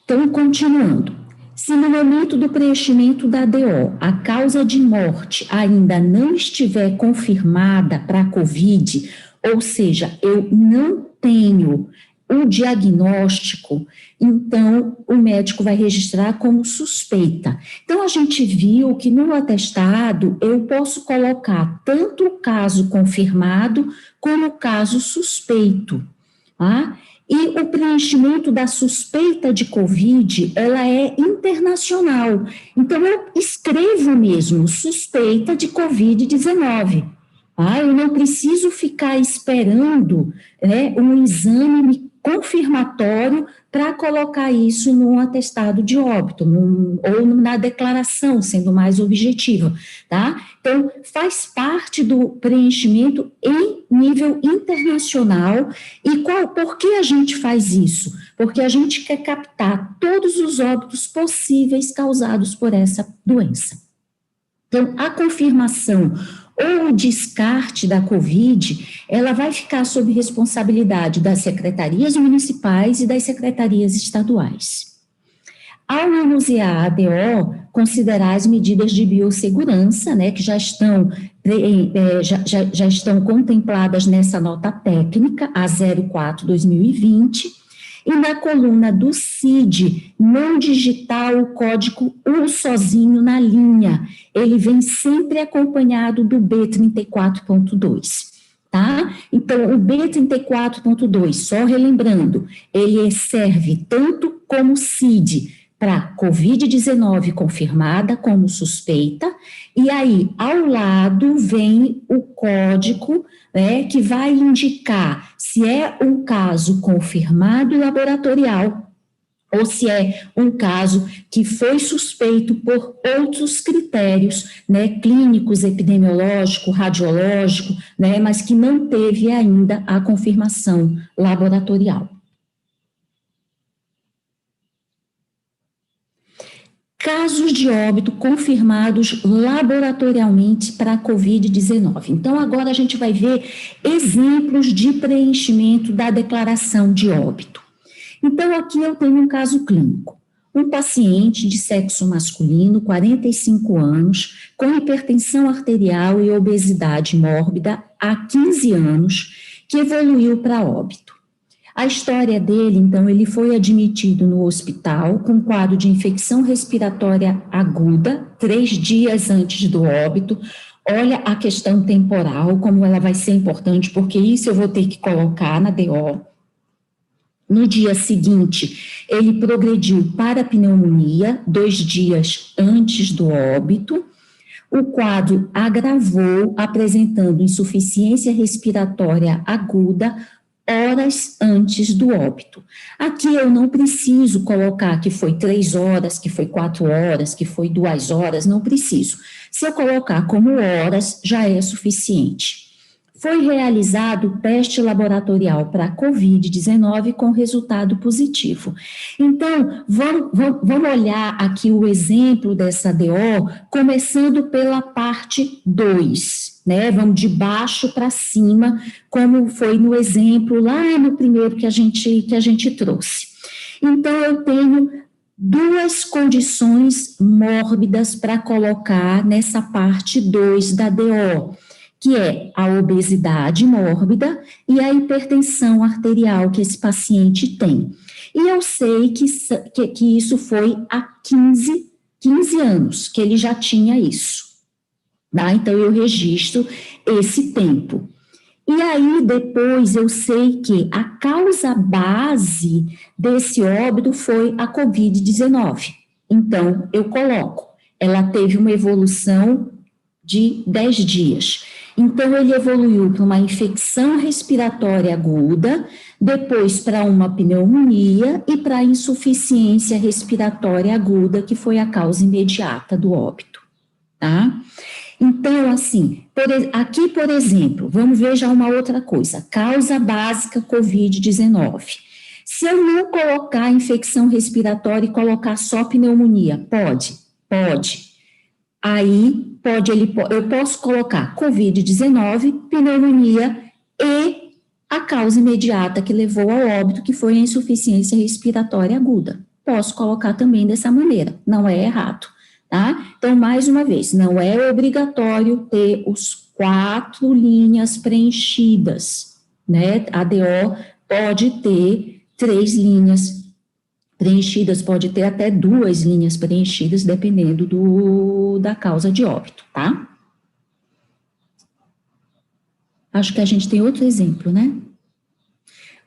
Então, continuando. Se no momento do preenchimento da DO a causa de morte ainda não estiver confirmada para a COVID, ou seja, eu não tenho o diagnóstico, então o médico vai registrar como suspeita. Então, a gente viu que no atestado eu posso colocar tanto o caso confirmado como o caso suspeito, tá? E o preenchimento da suspeita de COVID, ela é internacional. Então, eu escrevo mesmo, suspeita de COVID-19. Ah, eu não preciso ficar esperando, né, um exame confirmatório para colocar isso num atestado de óbito, ou na declaração, sendo mais objetiva, tá? Então, faz parte do preenchimento em nível internacional. E por que a gente faz isso? Porque a gente quer captar todos os óbitos possíveis causados por essa doença. Então, a confirmação ou o descarte da COVID, ela vai ficar sob responsabilidade das secretarias municipais e das secretarias estaduais. Ao manusear a ADO, considerar as medidas de biossegurança, né, que já estão contempladas nessa nota técnica, a 04/2020, e na coluna do CID, não digitar o código U sozinho na linha, ele vem sempre acompanhado do B34.2, tá? Então, o B34.2, só relembrando, ele serve tanto como CID para COVID-19 confirmada como suspeita, e aí, ao lado, vem o código, né, que vai indicar se é um caso confirmado laboratorial ou se é um caso que foi suspeito por outros critérios, né, clínicos, epidemiológico, radiológico, né, mas que não teve ainda a confirmação laboratorial. Casos de óbito confirmados laboratorialmente para a COVID-19. Então, agora a gente vai ver exemplos de preenchimento da declaração de óbito. Então, aqui eu tenho um caso clínico. Um paciente de sexo masculino, 45 anos, com hipertensão arterial e obesidade mórbida há 15 anos, que evoluiu para óbito. A história dele, então, ele foi admitido no hospital com quadro de infecção respiratória aguda, 3 dias antes do óbito. Olha a questão temporal, como ela vai ser importante, porque isso eu vou ter que colocar na DO. No dia seguinte, ele progrediu para pneumonia, 2 dias antes do óbito. O quadro agravou, apresentando insuficiência respiratória aguda, horas antes do óbito. Aqui eu não preciso colocar que foi 3 horas, que foi 4 horas, que foi 2 horas, não preciso. Se eu colocar como horas, já é suficiente. Foi realizado o teste laboratorial para COVID-19 com resultado positivo. Então, vamos olhar aqui o exemplo dessa DO, começando pela parte 2, né? Vamos de baixo para cima, como foi no exemplo lá no primeiro que a gente trouxe. Então, eu tenho 2 condições mórbidas para colocar nessa parte 2 da DO, que é a obesidade mórbida e a hipertensão arterial que esse paciente tem. E eu sei que isso foi há 15 anos, que ele já tinha isso. Tá? Então, eu registro esse tempo. E aí, depois, eu sei que a causa base desse óbito foi a COVID-19. Então, eu coloco, ela teve uma evolução de 10 dias. Então, ele evoluiu para uma infecção respiratória aguda, depois para uma pneumonia e para a insuficiência respiratória aguda, que foi a causa imediata do óbito, tá? Então, assim, aqui, por exemplo, vamos ver já uma outra coisa, causa básica COVID-19. Se eu não colocar infecção respiratória e colocar só pneumonia, pode. Aí, eu posso colocar COVID-19, pneumonia e a causa imediata que levou ao óbito, que foi a insuficiência respiratória aguda. Posso colocar também dessa maneira, não é errado, tá? Então, mais uma vez, não é obrigatório ter os 4 linhas preenchidas, né? A DO pode ter 3 linhas preenchidas, pode ter até 2 linhas preenchidas, dependendo da causa de óbito, tá? Acho que a gente tem outro exemplo, né?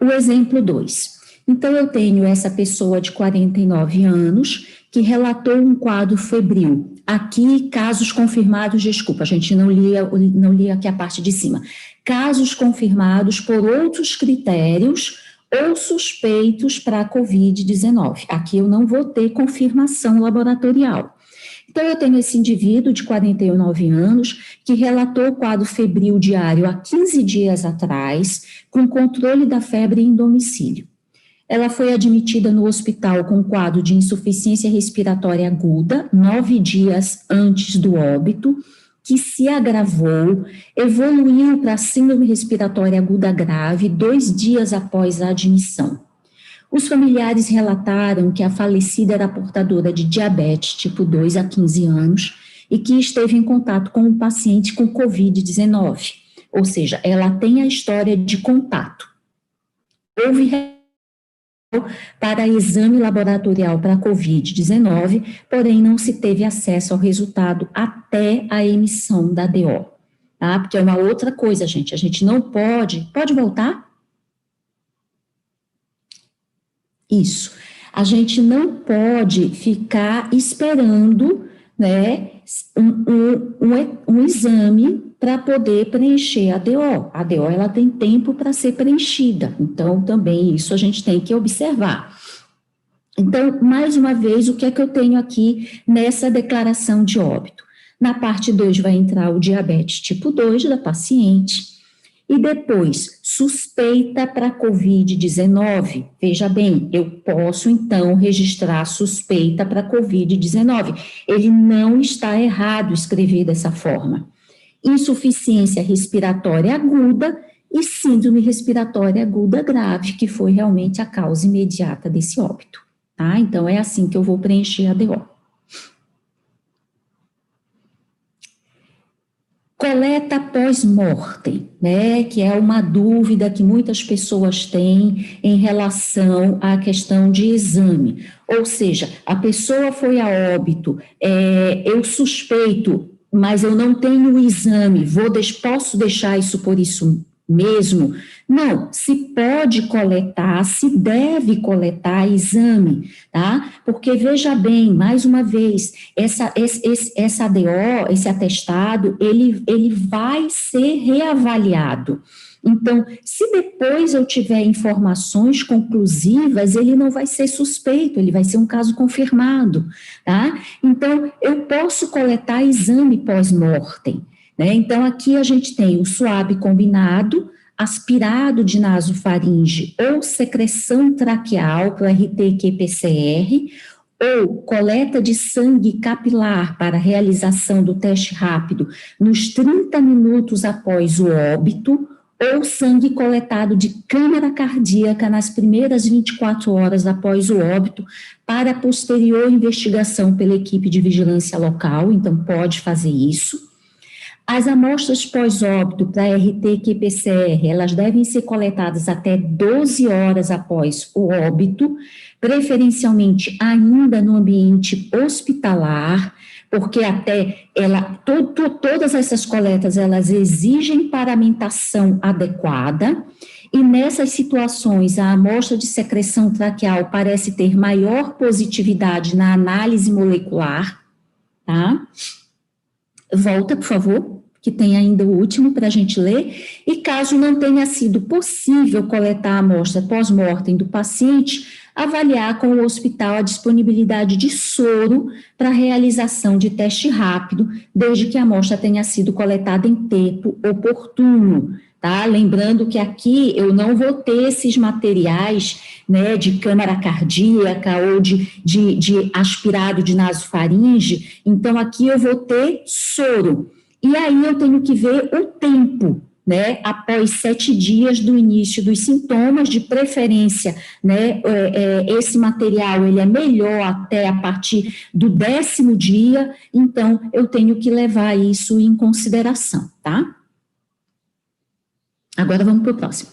O exemplo 2. Então, eu tenho essa pessoa de 49 anos que relatou um quadro febril. Aqui, casos confirmados, desculpa, a gente não lia aqui a parte de cima. Casos confirmados por outros critérios ou suspeitos para a COVID-19. Aqui eu não vou ter confirmação laboratorial. Então, eu tenho esse indivíduo de 49 anos que relatou o quadro febril diário há 15 dias atrás, com controle da febre em domicílio. Ela foi admitida no hospital com quadro de insuficiência respiratória aguda, 9 dias antes do óbito, que se agravou, evoluiu para síndrome respiratória aguda grave 2 dias após a admissão. Os familiares relataram que a falecida era portadora de diabetes tipo 2 há 15 anos e que esteve em contato com um paciente com COVID-19, ou seja, ela tem a história de contato. Houve para exame laboratorial para COVID-19, porém não se teve acesso ao resultado até a emissão da DO, tá? Porque é uma outra coisa, gente, a gente não pode voltar? Isso, a gente não pode ficar esperando, né, um exame para poder preencher a DO. A DO, ela tem tempo para ser preenchida, então também isso a gente tem que observar. Então, mais uma vez, o que é que eu tenho aqui nessa declaração de óbito? Na parte 2 vai entrar o diabetes tipo 2 da paciente, e depois, suspeita para COVID-19. Veja bem, eu posso, então, registrar suspeita para COVID-19. Ele não está errado escrever dessa forma. Insuficiência respiratória aguda e síndrome respiratória aguda grave, que foi realmente a causa imediata desse óbito, tá? Então, é assim que eu vou preencher a DO. Coleta pós-mortem, né, que é uma dúvida que muitas pessoas têm em relação à questão de exame. Ou seja, a pessoa foi a óbito, eu suspeito, mas eu não tenho o exame, posso deixar isso por isso mesmo? Não, se pode coletar, se deve coletar exame, tá? Porque, veja bem, mais uma vez, essa DO, esse atestado, ele vai ser reavaliado. Então, se depois eu tiver informações conclusivas, ele não vai ser suspeito, ele vai ser um caso confirmado, tá? Então, eu posso coletar exame pós-mortem, né? Então, aqui a gente tem o suave combinado, aspirado de nasofaringe ou secreção traqueal para o RT-qPCR, ou coleta de sangue capilar para realização do teste rápido nos 30 minutos após o óbito, ou sangue coletado de câmara cardíaca nas primeiras 24 horas após o óbito, para posterior investigação pela equipe de vigilância local, então pode fazer isso. As amostras pós-óbito para RT-qPCR, elas devem ser coletadas até 12 horas após o óbito, preferencialmente ainda no ambiente hospitalar, porque todas essas coletas, elas exigem paramentação adequada, e nessas situações, a amostra de secreção traqueal parece ter maior positividade na análise molecular, tá? Volta, por favor, que tem ainda o último para a gente ler. E caso não tenha sido possível coletar a amostra pós-mortem do paciente, avaliar com o hospital a disponibilidade de soro para a realização de teste rápido, desde que a amostra tenha sido coletada em tempo oportuno, tá? Lembrando que aqui eu não vou ter esses materiais, né, de câmara cardíaca ou de aspirado de nasofaringe, então aqui eu vou ter soro. E aí eu tenho que ver o tempo, né, após 7 dias do início dos sintomas, de preferência, né, esse material, ele é melhor até a partir do 10º dia, então eu tenho que levar isso em consideração, tá? Agora vamos para o próximo.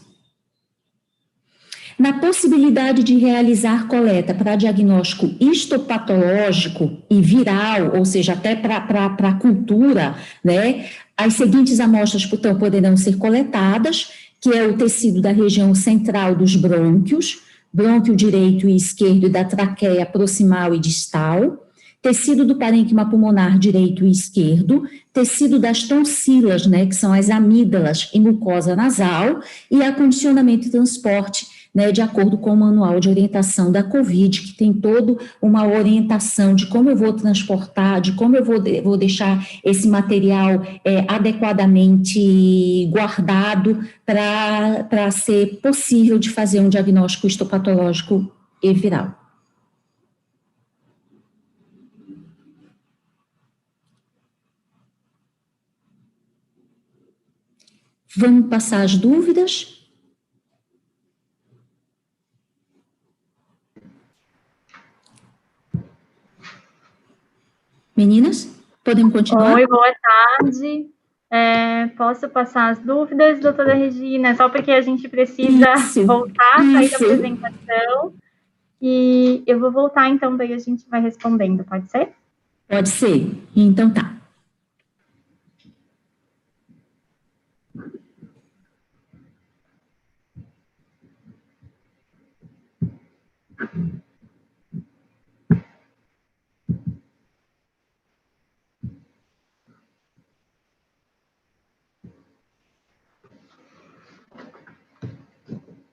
Na possibilidade de realizar coleta para diagnóstico histopatológico e viral, ou seja, até para cultura, né, as seguintes amostras, então, poderão ser coletadas, que é o tecido da região central dos brônquios, brônquio direito e esquerdo e da traqueia proximal e distal, tecido do parênquima pulmonar direito e esquerdo, tecido das tonsilas, né, que são as amígdalas e mucosa nasal, e acondicionamento e transporte, né, de acordo com o manual de orientação da COVID, que tem toda uma orientação de como eu vou transportar, de como eu vou deixar esse material adequadamente guardado para ser possível de fazer um diagnóstico histopatológico e viral. Vamos passar as dúvidas? Meninas, podemos continuar? Oi, boa tarde. Posso passar as dúvidas, doutora Regina? Só porque a gente precisa voltar, sair da apresentação. E eu vou voltar, então, daí a gente vai respondendo, pode ser? Pode ser. Então tá.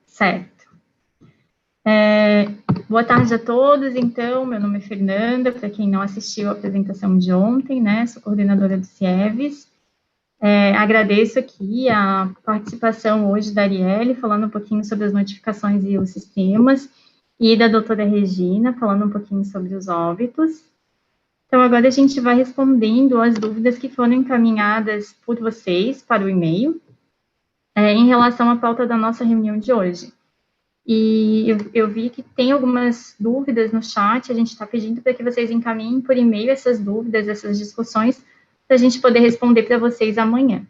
Certo. Boa tarde a todos, então, meu nome é Fernanda, para quem não assistiu a apresentação de ontem, né, sou coordenadora do CIEVES. Agradeço aqui a participação hoje da Arielle, falando um pouquinho sobre as notificações e os sistemas, e da doutora Regina, falando um pouquinho sobre os óbitos. Então, agora a gente vai respondendo as dúvidas que foram encaminhadas por vocês para o e-mail, em relação à pauta da nossa reunião de hoje. E eu vi que tem algumas dúvidas no chat, a gente está pedindo para que vocês encaminhem por e-mail essas dúvidas, essas discussões, para a gente poder responder para vocês amanhã.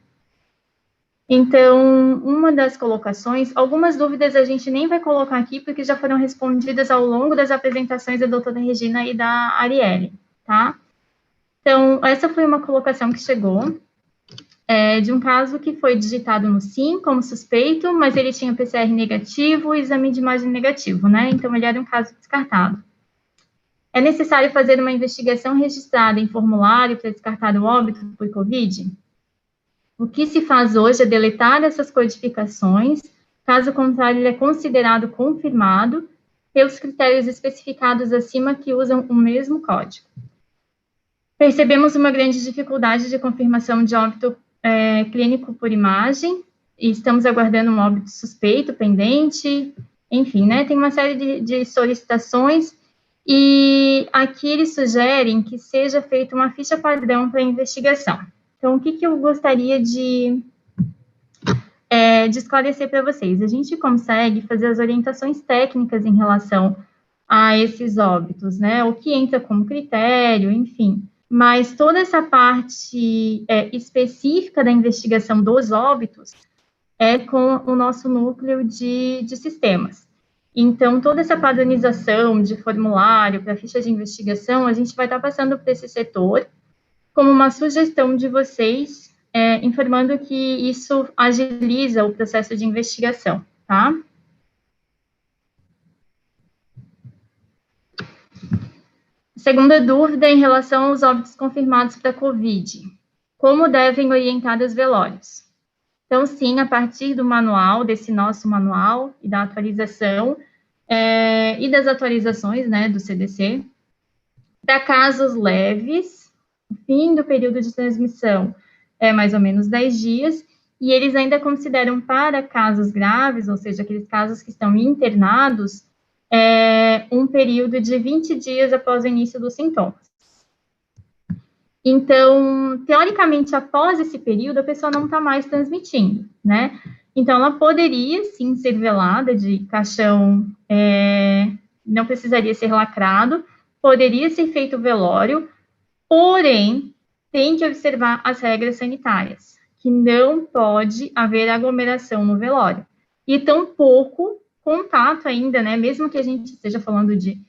Então, uma das colocações, algumas dúvidas a gente nem vai colocar aqui, porque já foram respondidas ao longo das apresentações da doutora Regina e da Arielle, tá? Então, essa foi uma colocação que chegou, de um caso que foi digitado no SIM como suspeito, mas ele tinha PCR negativo e exame de imagem negativo, né? Então, ele era um caso descartado. É necessário fazer uma investigação registrada em formulário para descartar o óbito por COVID? O que se faz hoje é deletar essas codificações, caso contrário, ele é considerado confirmado pelos critérios especificados acima que usam o mesmo código. Percebemos uma grande dificuldade de confirmação de óbito clínico por imagem, e estamos aguardando um óbito suspeito, pendente, enfim, né, tem uma série de solicitações, e aqui eles sugerem que seja feita uma ficha padrão para a investigação. Então, o que eu gostaria de esclarecer para vocês? A gente consegue fazer as orientações técnicas em relação a esses óbitos, né, o que entra como critério, enfim, mas toda essa parte específica da investigação dos óbitos é com o nosso núcleo de sistemas. Então, toda essa padronização de formulário para ficha de investigação, a gente vai estar passando para esse setor como uma sugestão de vocês, informando que isso agiliza o processo de investigação, tá? Segunda dúvida em relação aos óbitos confirmados para COVID. Como devem orientar os velórios? Então, sim, a partir do manual, desse nosso manual e da atualização, e das atualizações, né, do CDC. Para casos leves, o fim do período de transmissão é mais ou menos 10 dias, e eles ainda consideram para casos graves, ou seja, aqueles casos que estão internados, um período de 20 dias após o início dos sintomas. Então, teoricamente, após esse período, a pessoa não está mais transmitindo, né? Então, ela poderia, sim, ser velada de caixão, não precisaria ser lacrado, poderia ser feito o velório, porém, tem que observar as regras sanitárias, que não pode haver aglomeração no velório. E tampouco contato ainda, né? Mesmo que a gente esteja falando de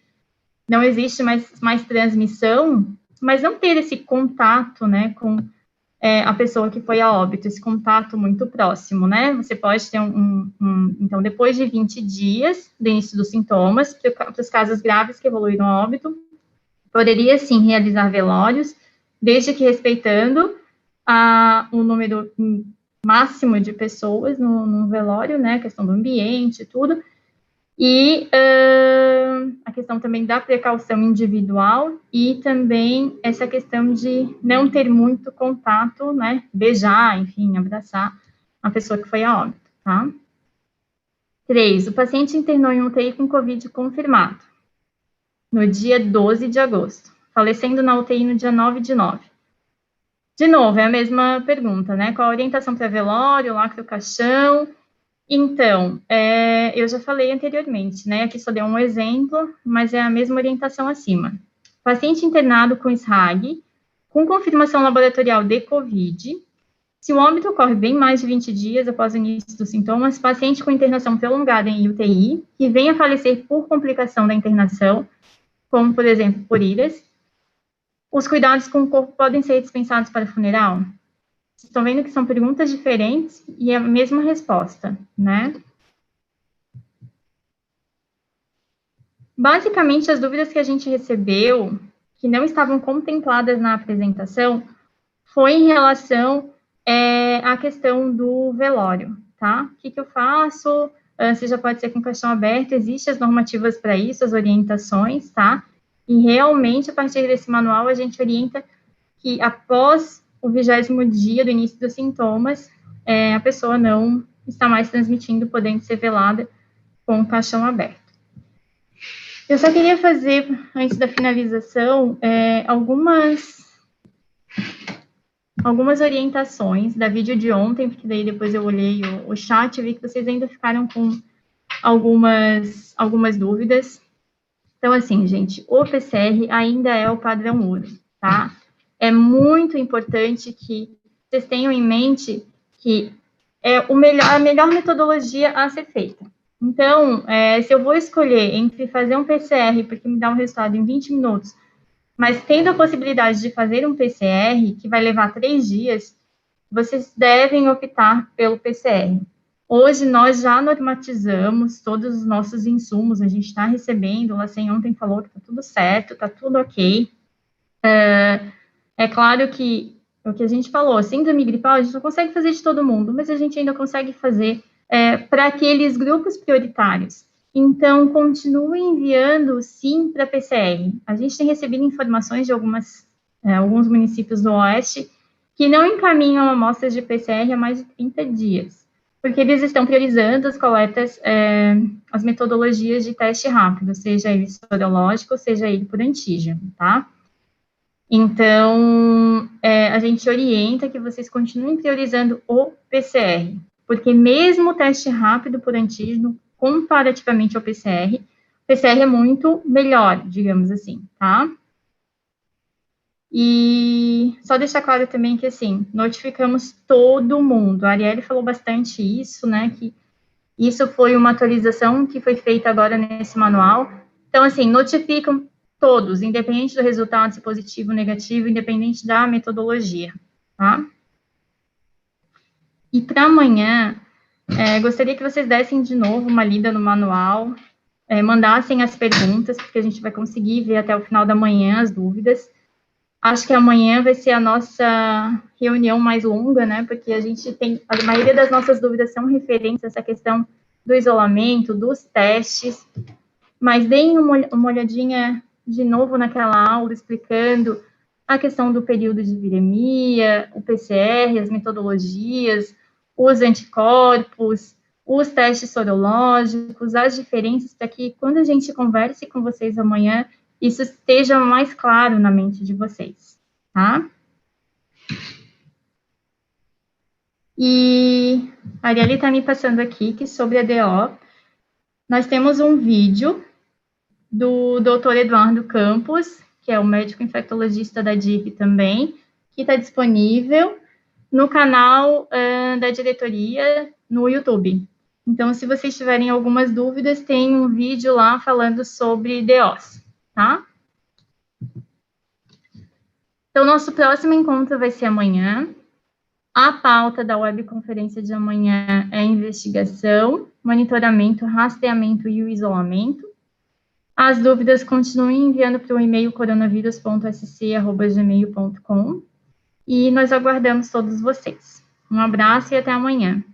não existe mais transmissão, mas não ter esse contato, né, com a pessoa que foi a óbito, esse contato muito próximo, né? Você pode ter então, depois de 20 dias do início dos sintomas, para os casos graves que evoluíram a óbito, poderia, sim, realizar velórios, desde que respeitando o número máximo de pessoas no velório, né, a questão do ambiente e tudo, e a questão também da precaução individual e também essa questão de não ter muito contato, né, beijar, enfim, abraçar a pessoa que foi a óbito, tá? 3, o paciente internou em UTI com COVID confirmado, no dia 12 de agosto, falecendo na UTI no dia 9 de 9. De novo, é a mesma pergunta, né? Qual a orientação para velório, lacre o caixão? Então, eu já falei anteriormente, né? Aqui só dei um exemplo, mas é a mesma orientação acima. Paciente internado com SRAG, com confirmação laboratorial de COVID, se o óbito ocorre bem mais de 20 dias após o início dos sintomas, paciente com internação prolongada em UTI, que venha a falecer por complicação da internação, como, por exemplo, por IRAS, os cuidados com o corpo podem ser dispensados para o funeral? Vocês estão vendo que são perguntas diferentes e a mesma resposta, né? Basicamente, as dúvidas que a gente recebeu, que não estavam contempladas na apresentação, foi em relação à questão do velório, tá? O que eu faço? Se já pode ser com caixão aberto, existem as normativas para isso, as orientações, tá? E realmente, a partir desse manual, a gente orienta que após o 20º dia do início dos sintomas, a pessoa não está mais transmitindo, podendo ser velada com o caixão aberto. Eu só queria fazer, antes da finalização, algumas orientações da vídeo de ontem, porque daí depois eu olhei o chat e vi que vocês ainda ficaram com algumas dúvidas. Então, assim, gente, o PCR ainda é o padrão ouro, tá? É muito importante que vocês tenham em mente que é a melhor metodologia a ser feita. Então, se eu vou escolher entre fazer um PCR, porque me dá um resultado em 20 minutos, mas tendo a possibilidade de fazer um PCR, que vai levar 3 dias, vocês devem optar pelo PCR. Hoje, nós já normatizamos todos os nossos insumos, a gente está recebendo, o Lacen ontem falou que está tudo certo, está tudo ok. É claro que o que a gente falou, síndrome gripal, a gente não consegue fazer de todo mundo, mas a gente ainda consegue fazer para aqueles grupos prioritários. Então, continue enviando, sim, para PCR. A gente tem recebido informações de alguns municípios do Oeste que não encaminham amostras de PCR há mais de 30 dias, porque eles estão priorizando as coletas, as metodologias de teste rápido, seja ele sorológico, seja ele por antígeno, tá? Então, a gente orienta que vocês continuem priorizando o PCR, porque mesmo o teste rápido por antígeno, comparativamente ao PCR, o PCR é muito melhor, digamos assim, tá? E só deixar claro também que, assim, notificamos todo mundo. A Arielle falou bastante isso, né, que isso foi uma atualização que foi feita agora nesse manual. Então, assim, notificam todos, independente do resultado, se positivo ou negativo, independente da metodologia, tá? E para amanhã, gostaria que vocês dessem de novo uma lida no manual, mandassem as perguntas, porque a gente vai conseguir ver até o final da manhã as dúvidas. Acho que amanhã vai ser a nossa reunião mais longa, né, porque a maioria das nossas dúvidas são referentes a essa questão do isolamento, dos testes, mas deem uma olhadinha de novo naquela aula, explicando a questão do período de viremia, o PCR, as metodologias, os anticorpos, os testes sorológicos, as diferenças, para que quando a gente converse com vocês amanhã, isso esteja mais claro na mente de vocês, tá? E a Arielle está me passando aqui que sobre a DO, nós temos um vídeo do Dr. Eduardo Campos, que é o médico infectologista da DIV também, que está disponível no canal da diretoria no YouTube. Então, se vocês tiverem algumas dúvidas, tem um vídeo lá falando sobre DOs, tá? Então, nosso próximo encontro vai ser amanhã. A pauta da webconferência de amanhã é investigação, monitoramento, rastreamento e o isolamento. As dúvidas continuem enviando para o e-mail coronavírus.sc@gmail.com e nós aguardamos todos vocês. Um abraço e até amanhã.